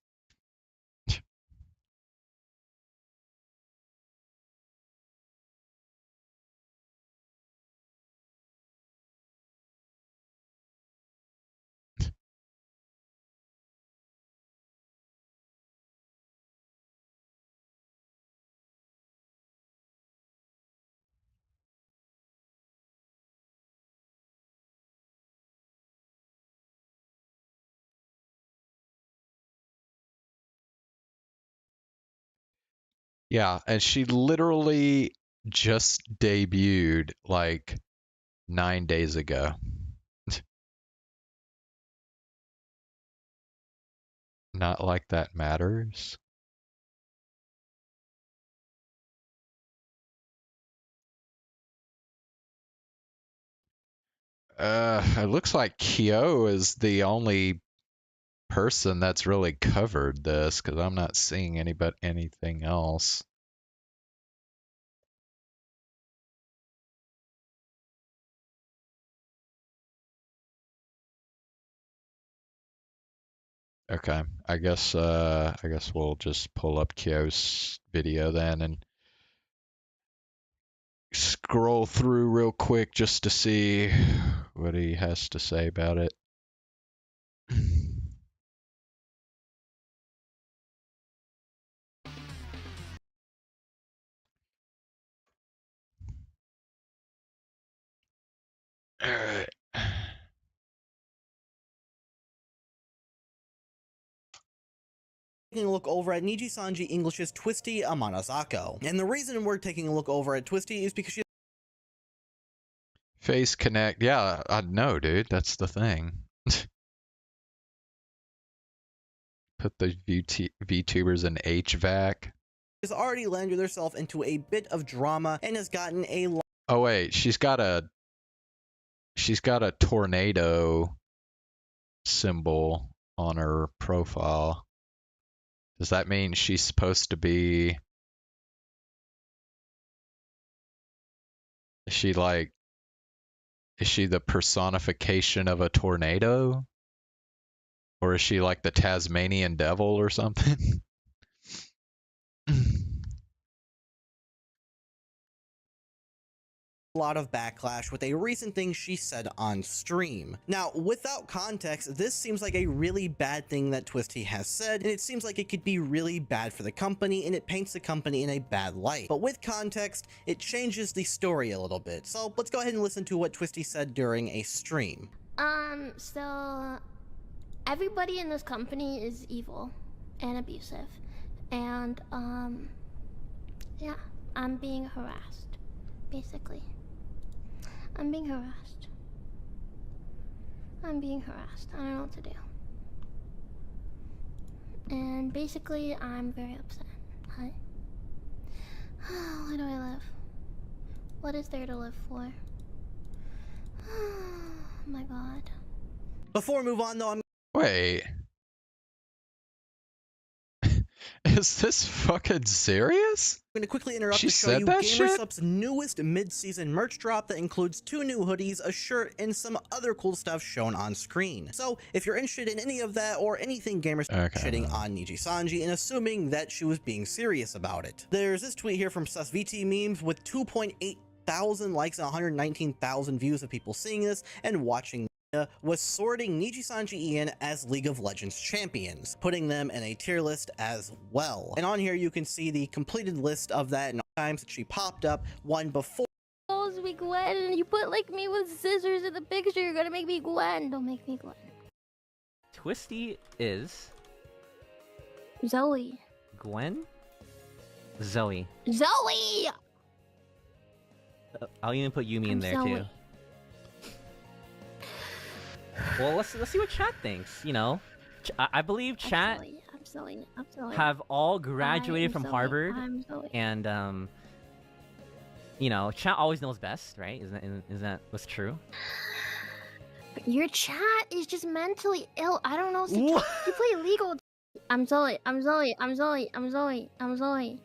Yeah, and she literally just debuted like 9 days ago. Not like that matters. It looks like Kyo is the only person that's really covered this because I'm not seeing anything else. Okay, I guess we'll just pull up Kyo's video then and scroll through real quick just to see what he has to say about it. All right. Taking a look over at Niji Sanji English's Twisty Amanazako. And the reason we're taking a look over at Twisty is because she Face Connect. Yeah, I know, dude. That's the thing. Put the VTubers in HVAC. has already landed herself into a bit of drama and has gotten a lot. Oh wait, she's got a tornado symbol on her profile. Does that mean she's supposed to be... Is she the personification of a tornado? Or is she like the Tasmanian devil or something? Lot of backlash with a recent thing she said on stream. Now, without context, this seems like a really bad thing that Twisty has said, and it seems like it could be really bad for the company, and it paints the company in a bad light. But with context, it changes the story a little bit. So let's go ahead and listen to what Twisty said during a stream. So everybody in this company is evil and abusive, and yeah, I'm being harassed, basically. I'm being harassed. I don't know what to do. And basically, I'm very upset. Hi. Where do I live? What is there to live for? Oh my god. Before we move on, though, Wait. Is this fucking serious? I'm going to quickly interrupt She to show said you that shit? GamerSup's newest mid-season merch drop that includes 2 new hoodies, a shirt, and some other cool stuff shown on screen. So, if you're interested in any of that or anything GamerSup shitting on Niji Sanji and assuming that she was being serious about it. There's this tweet here from SusVT Memes with 2.8 thousand likes and 119,000 views of people seeing this and watching was sorting Niji Sanji Ian as League of Legends champions, putting them in a tier list as well. And on here you can see the completed list of that and times that she popped up, one before. Supposed to be Gwen, and you put like me with scissors in the picture. You're gonna make me Gwen. Don't make me Gwen. Twisty is Zoe. Gwen? Zoe. Zoe! I'll even put Yumi in there Zoe. too. Well, let's see what chat thinks. You know, I believe chat I'm Zoe. have all graduated from Zoe. Harvard, I'm Zoe. and you know, chat always knows best, right? Is that what's true? Your chat is just mentally ill. I don't know. You play legal. I'm Zoe. I'm Zoe. I'm Zoe. I'm Zoe. I'm Zoe.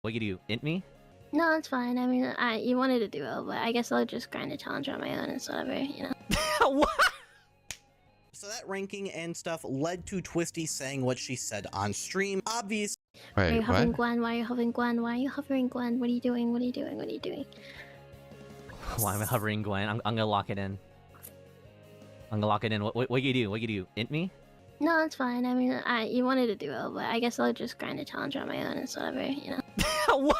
What you do? Int me? No, it's fine. I mean, you wanted to do it, but I guess I'll just grind a challenge on my own and whatever, you know. What? So that ranking and stuff led to Twisty saying what she said on stream. Obviously. Why are you hovering Gwen? Why are you hovering Gwen? Why are you hovering Gwen? What are you doing? What are you doing? What are you doing? Why am I hovering Gwen? I'm gonna lock it in. I'm gonna lock it in. What you do? What you do? Int me? No, it's fine. I mean, you wanted to do it, but I guess I'll just grind a challenge on my own and whatever, you know. What?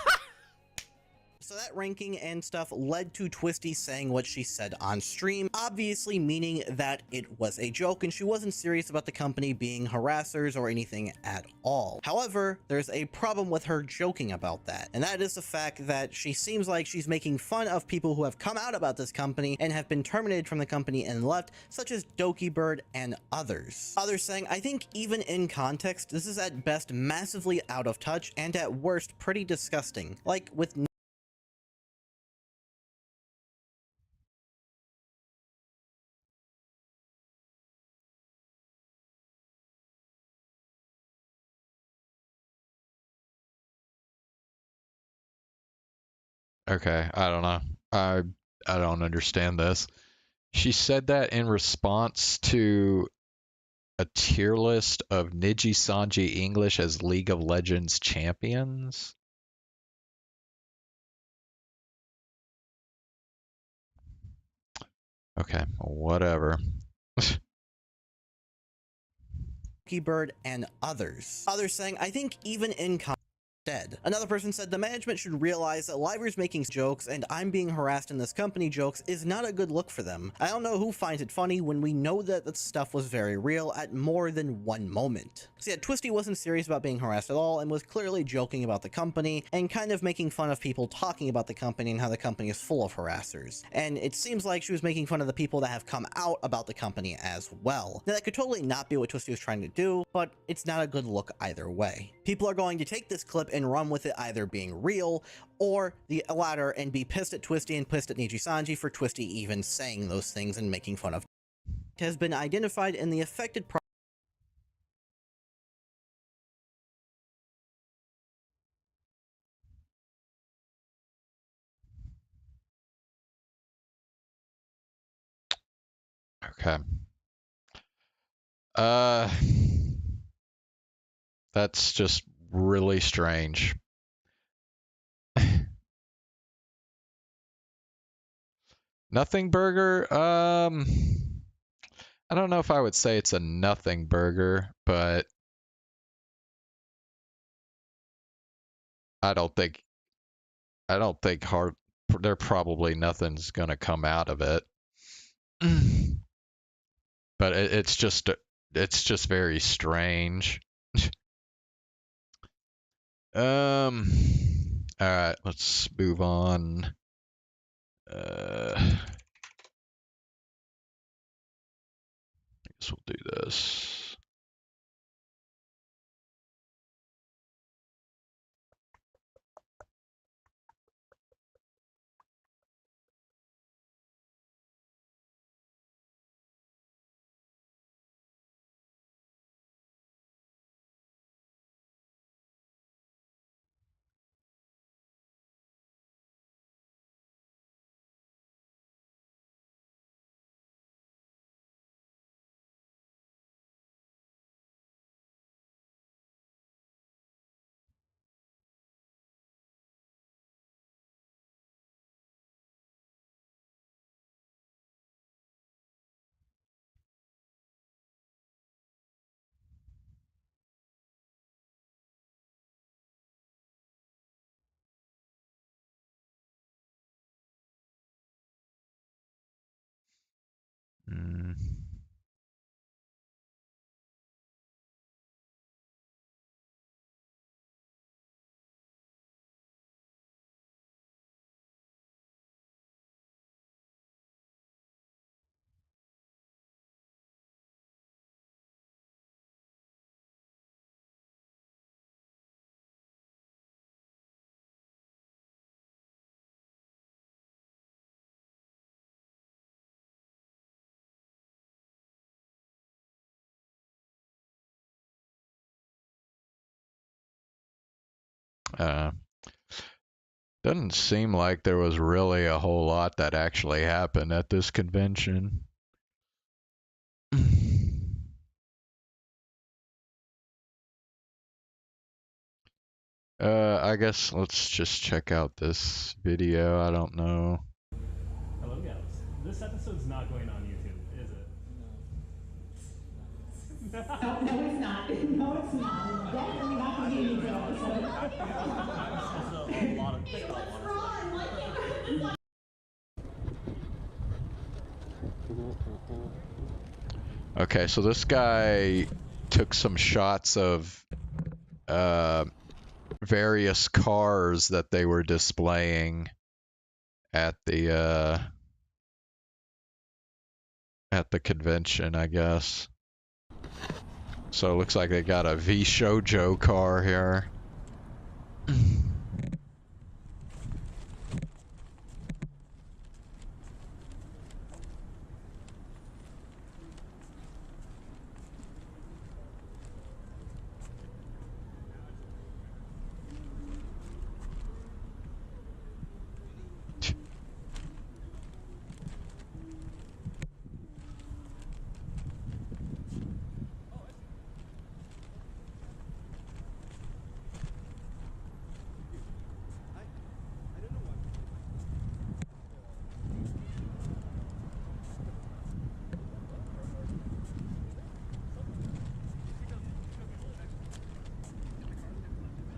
So that ranking and stuff led to Twisty saying what she said on stream, obviously meaning that it was a joke and she wasn't serious about the company being harassers or anything at all. However, there's a problem with her joking about that, and that is the fact that she seems like she's making fun of people who have come out about this company and have been terminated from the company and left, such as Doki Bird and others. Others saying, I think even in context, this is at best massively out of touch and at worst pretty disgusting. Like with Okay, I don't know. I don't understand this. She said that in response to a tier list of Niji Sanji English as League of Legends champions. Okay, whatever. Bird and others. Others saying, I think even in dead. Another person said the management should realize that Liver's making jokes and I'm being harassed in this company jokes is not a good look for them. I don't know who finds it funny when we know that the stuff was very real at more than one moment. So yeah, Twisty wasn't serious about being harassed at all and was clearly joking about the company and kind of making fun of people talking about the company and how the company is full of harassers. And it seems like she was making fun of the people that have come out about the company as well. Now that could totally not be what Twisty was trying to do, but it's not a good look either way. People are going to take this clip and run with it either being real or the latter and be pissed at Twisty and pissed at Niji-Sanji for Twisty even saying those things and making fun of. It has been identified in the affected Okay. That's just really strange. Nothing burger? I don't know if I would say it's a nothing burger, but I don't think there probably nothing's gonna come out of it. But it's just very strange. All right, let's move on. I guess we'll do this. Doesn't seem like there was really a whole lot that actually happened at this convention. I guess let's just check out this video. I don't know. Hello, guys. This episode's not going on YouTube, is it? No, no, it's not. No, it's not. Definitely not going to be a YouTube episode. Okay, so this guy took some shots of various cars that they were displaying at the convention, I guess. So it looks like they got a V Shoujo car here.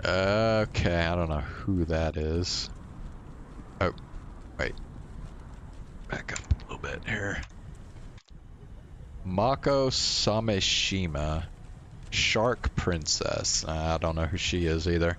Okay, I don't know who that is. Oh, wait. Back up a little bit here. Mako Sameshima. Shark Princess. I don't know who she is either.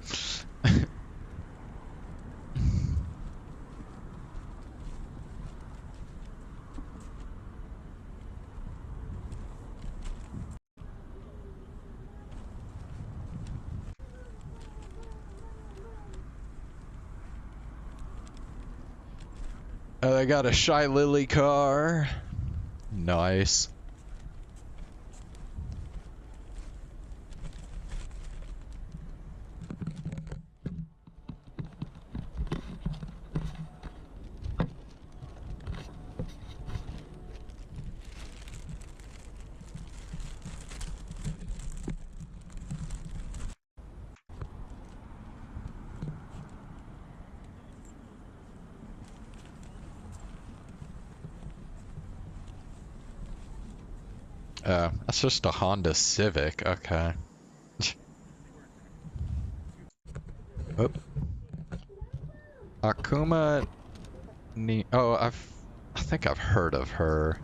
They got a Shy Lily car. Nice. That's just a Honda Civic. Okay. Oh. Akuma Ni. Oh, I think I've heard of her.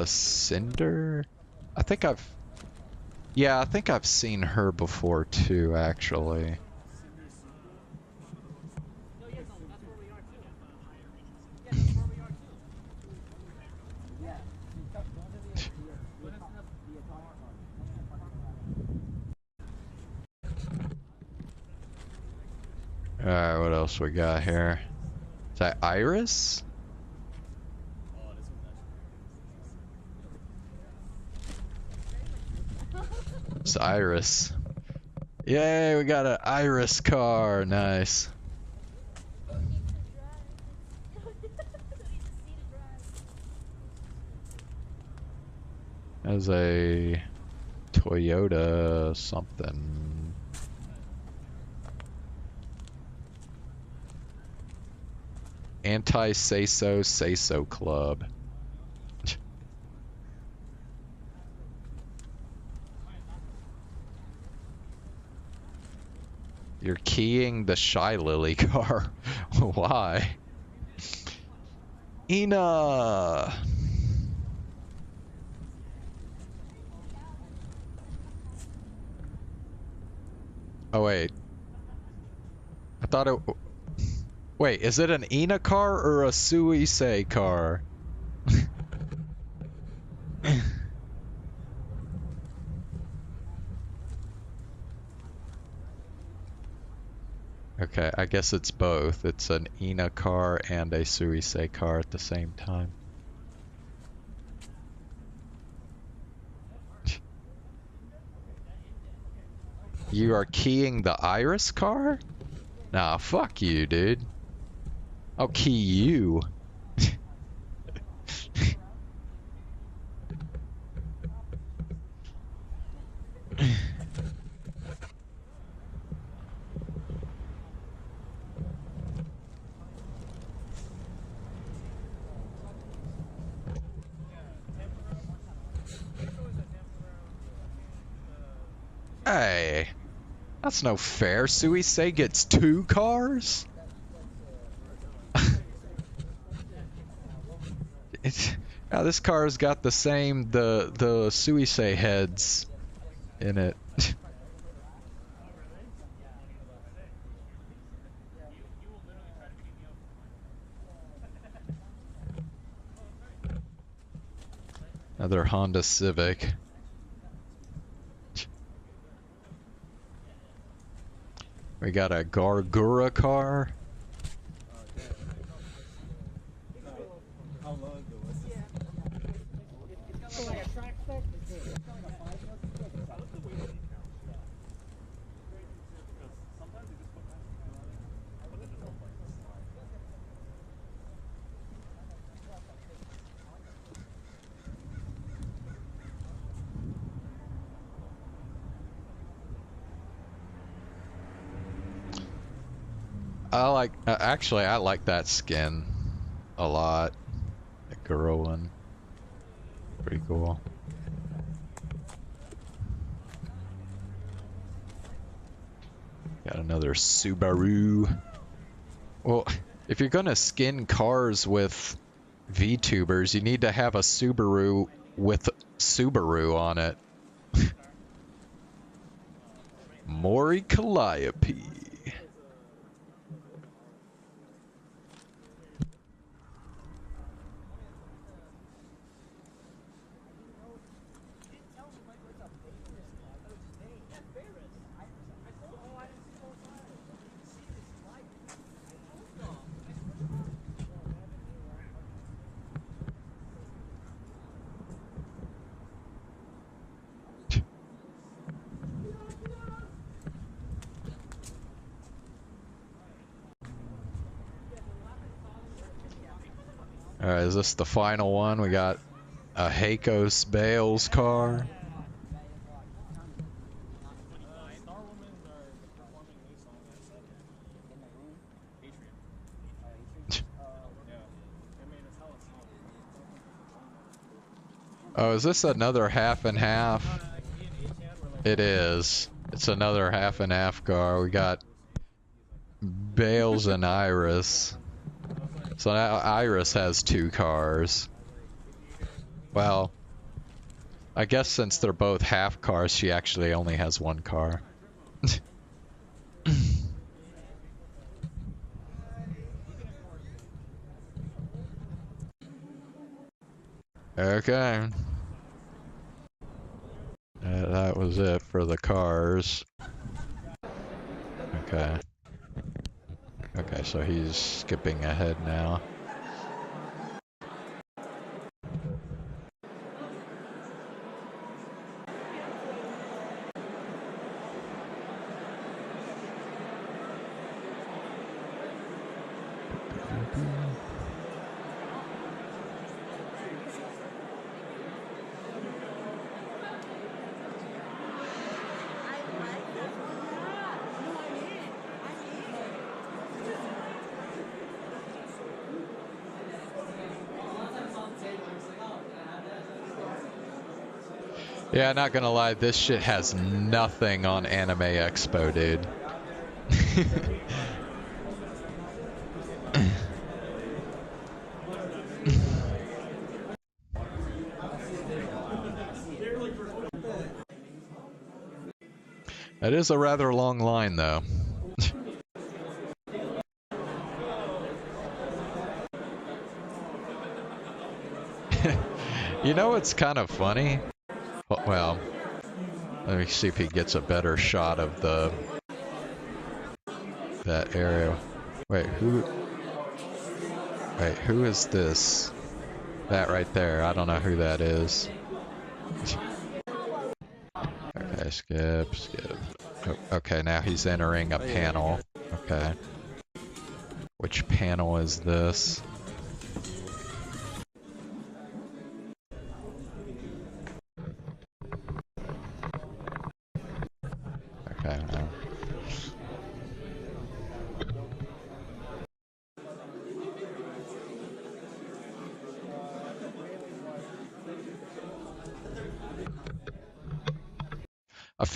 Cinder? Yeah, I think I've seen her before too, actually. Alright, what else we got here? Is that Iris? It's Iris. Yay, we got an Iris car. Nice. As a Toyota something. Anti-Say-So Club. You're keying the Shy Lily car. Why? Ina! Oh, wait. I thought it... Wait, is it an Ina car or a Suisei car? Okay, I guess it's both. It's an Ina car and a Suisei car at the same time. You are keying the Iris car? Nah, fuck you, dude. I'll key you. Hey, that's no fair. Suisei gets 2 cars? Now this car's got the same, the Suisei heads in it. Another Honda Civic. We got a Gargura car. actually, I like that skin a lot. The girl one. Pretty cool. Got another Subaru. Well, if you're gonna skin cars with VTubers, you need to have a Subaru with Subaru on it. Mori Calliope. Alright, is this the final one? We got a Heikos Bales car. Oh, is this another half and half? It is. It's another half and half car. We got Bales and Iris. So now Iris has 2 cars. Well, I guess since they're both half cars, she actually only has 1 car. Okay. That was it for the cars. Okay. Okay, so he's skipping ahead now. Yeah, not gonna lie, this shit has nothing on Anime Expo, dude. That is a rather long line, though. You know what's kind of funny? Well, let me see if he gets a better shot of that area. Wait, who is this? That right there. I don't know who that is. Okay, skip. Oh, okay, now he's entering a panel. Okay. Which panel is this? Okay, no. I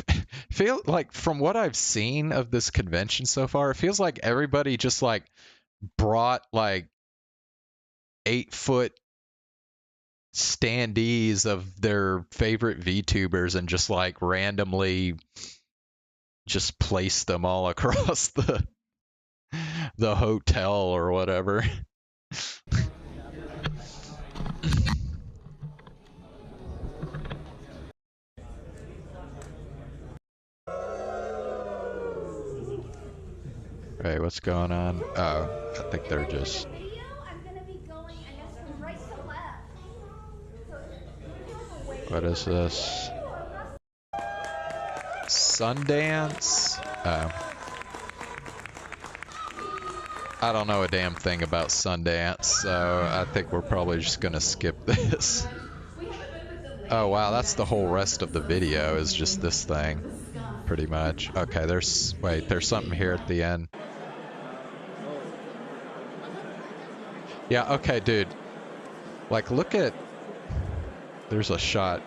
feel like from what I've seen of this convention so far, it feels like everybody just like brought like 8-foot standees of their favorite VTubers and just like randomly just placed them all across the hotel or whatever. Hey, what's going on? Oh, I think they're just... What is this? Sundance? Oh. I don't know a damn thing about Sundance, so I think we're probably just gonna skip this. Oh wow, that's the whole rest of the video, is just this thing. Pretty much. Okay, there's something here at the end. Yeah, okay, dude. Like, look at... There's a shot.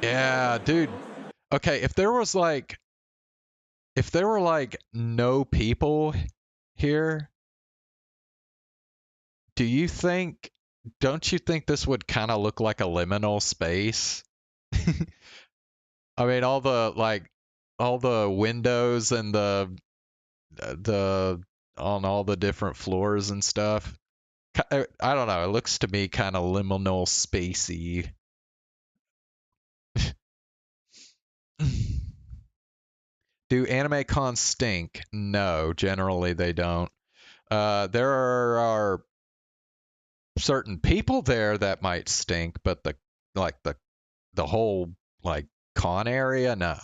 Yeah, dude. Okay, if there was like... If there were like no people here, do you think... Don't you think this would kind of look like a liminal space? I mean, all the windows and the on all the different floors and stuff. I don't know. It looks to me kind of liminal spacey. Do anime cons stink? No, generally they don't. There are certain people there that might stink, but the whole like con area, no.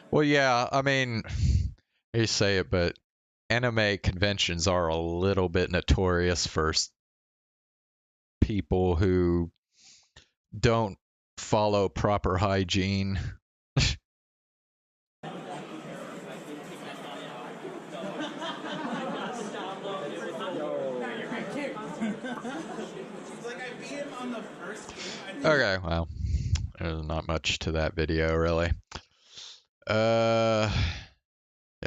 Well, yeah, I mean, you say it, but anime conventions are a little bit notorious for people who don't follow proper hygiene. Okay, well, there's not much to that video, really.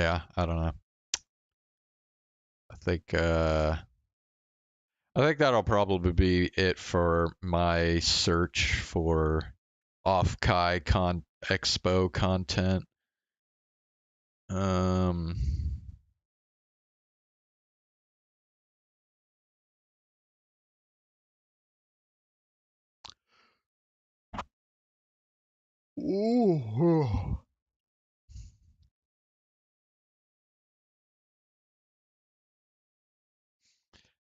Yeah, I don't know. I think that'll probably be it for my search for off-Kai Expo content. Ooh.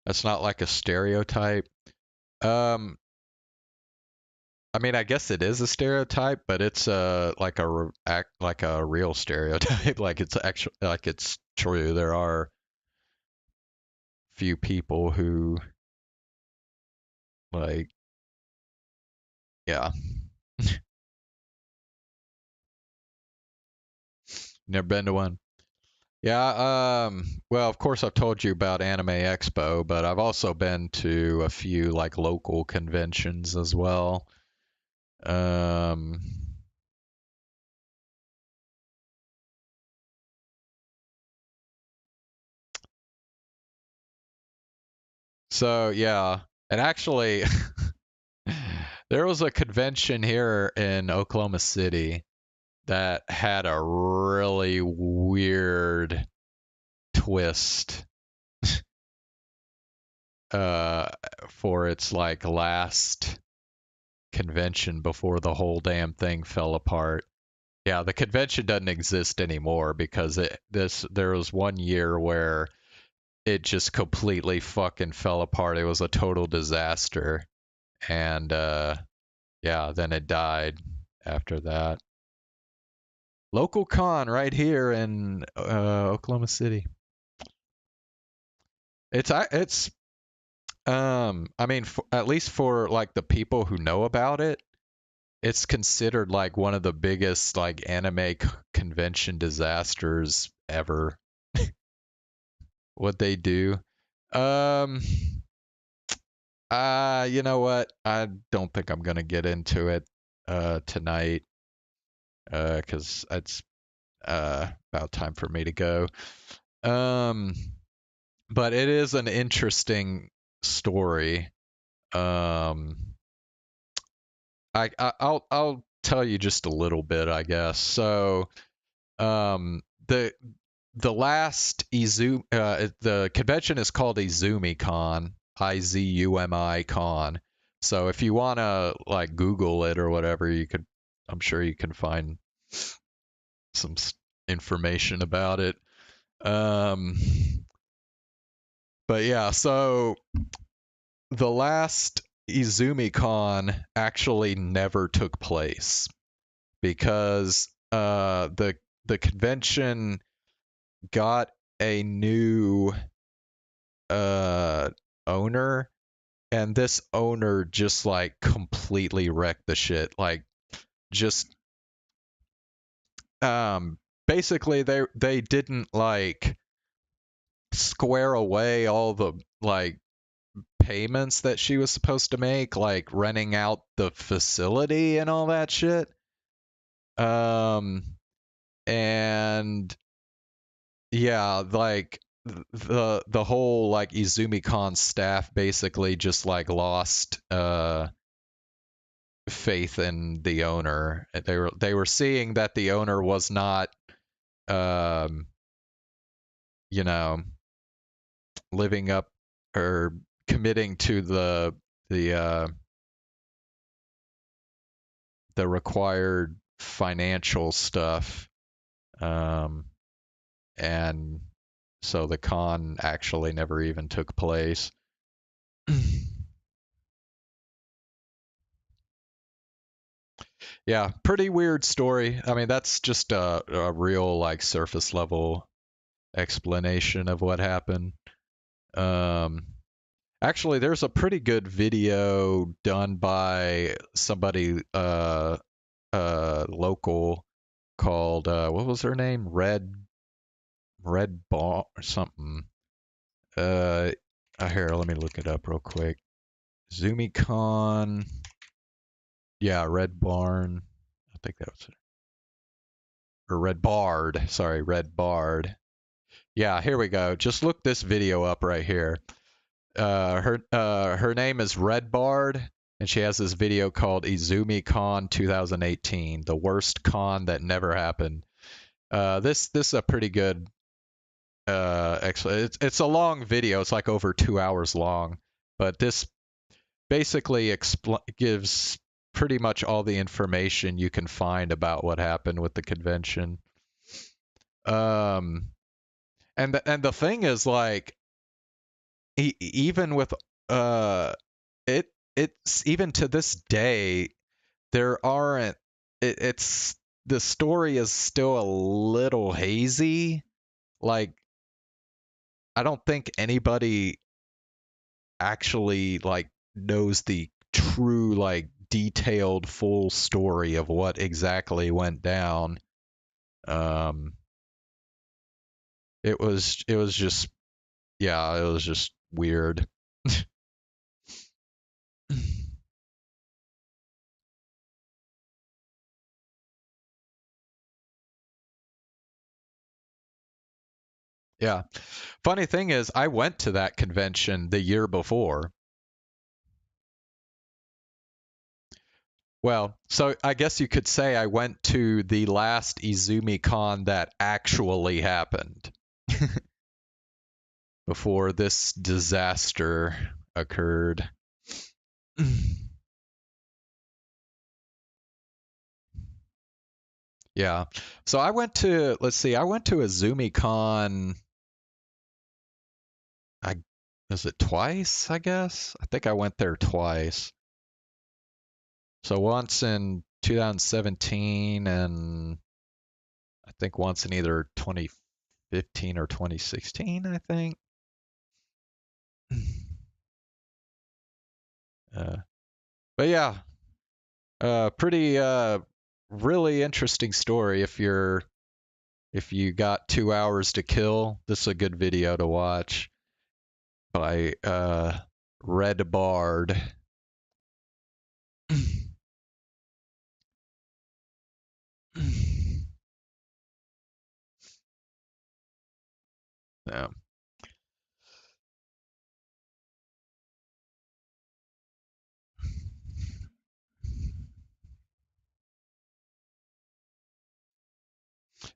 That's not like a stereotype. I mean, I guess it is a stereotype, but it's like a real stereotype. Like it's actually like it's true. There are few people who like, yeah. Never been to one. Yeah, well, of course I've told you about Anime Expo, but I've also been to a few like local conventions as well. So yeah, and actually there was a convention here in Oklahoma City that had a really weird twist for its like last convention before the whole damn thing fell apart. Yeah, the convention doesn't exist anymore because there was one year where it just completely fucking fell apart. It was a total disaster. And yeah, then it died after that. Local con right here in Oklahoma City. I mean, at least for like the people who know about it, it's considered like one of the biggest like anime convention disasters ever. What they do. You know what? I don't think I'm gonna get into it tonight. Cause it's about time for me to go. But it is an interesting story. I'll tell you just a little bit, I guess. So, the last the convention is called IzumiCon, IZUMI Con. So if you wanna like Google it or whatever, I'm sure you can find some information about it. But yeah, so the last Izumi-con actually never took place because the convention got a new owner, and this owner just like completely wrecked the shit. Like just basically they didn't like square away all the like payments that she was supposed to make, like renting out the facility and all that shit. And yeah, like the whole like Izumi-con staff basically just like lost faith in the owner. They were seeing that the owner was not you know, living up or committing to the required financial stuff, and so the con actually never even took place. Yeah, pretty weird story. I mean, that's just a real like surface level explanation of what happened. Actually, there's a pretty good video done by somebody local called what was her name? Red Ball or something. Here, let me look it up real quick. ZumiCon. Yeah, Red Barn. I think that was it. Or Red Bard. Sorry, Red Bard. Yeah, here we go. Just look this video up right here. Her name is Red Bard, and she has this video called IzumiCon 2018, the worst con that never happened. This is a pretty good. It's a long video. It's like over 2 hours long, but this basically gives pretty much all the information you can find about what happened with the convention. And the thing is, like, even with it's even to this day, there aren't. It's the story is still a little hazy. Like, I don't think anybody actually like knows the true like detailed full story of what exactly went down. It was just, yeah, it was just weird. Yeah. Funny thing is, I went to that convention the year before. Well, so I guess you could say I went to the last IzumiCon that actually happened before this disaster occurred. Yeah. So I went to, let's see, I went to IzumiCon, was it twice, I guess? I think I went there twice. So once in 2017 and I think once in either 2015 or 2016, I think. But yeah, pretty really interesting story. If you got 2 hours to kill, this is a good video to watch by Red Bard. Yeah.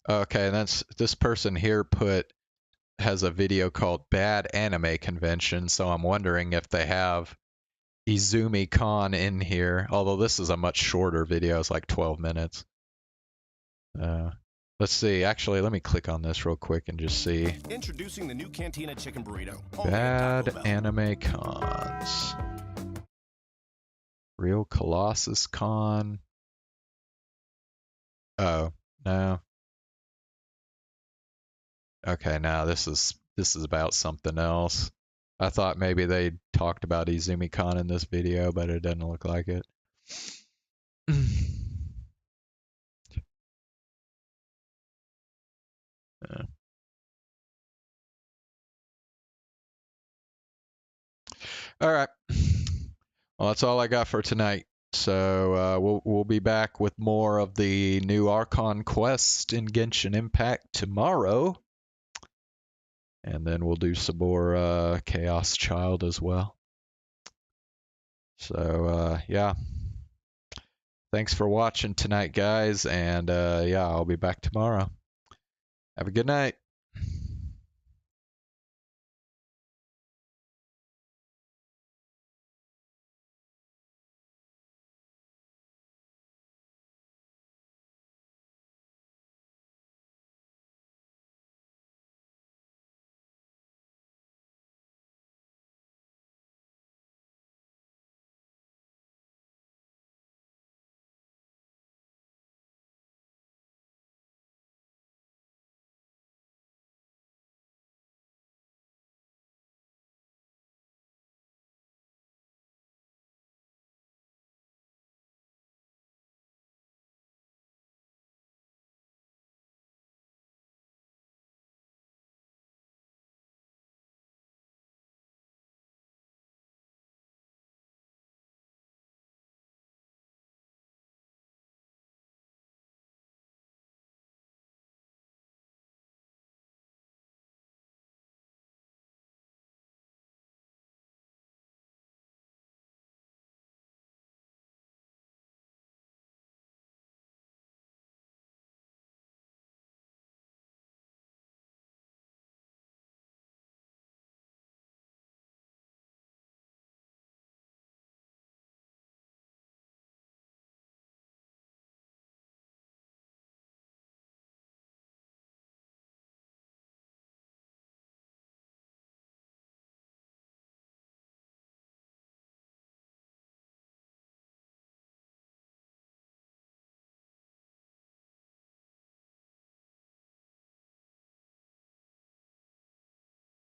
Okay, that's this person here has a video called Bad Anime Convention, so I'm wondering if they have IzumiCon in here, although this is a much shorter video. It's like 12 minutes. Let's see. Actually, let me click on this real quick and just see. Introducing the new Cantina Chicken Burrito. Bad anime cons. Real Colossus Con. Oh, no. Okay, now this is about something else. I thought maybe they talked about IzumiCon in this video, but it doesn't look like it. Yeah. All right. Well, that's all I got for tonight. So we'll be back with more of the new Archon quest in Genshin Impact tomorrow, and then we'll do some more Chaos Child as well. So yeah, thanks for watching tonight, guys, and yeah, I'll be back tomorrow. Have a good night.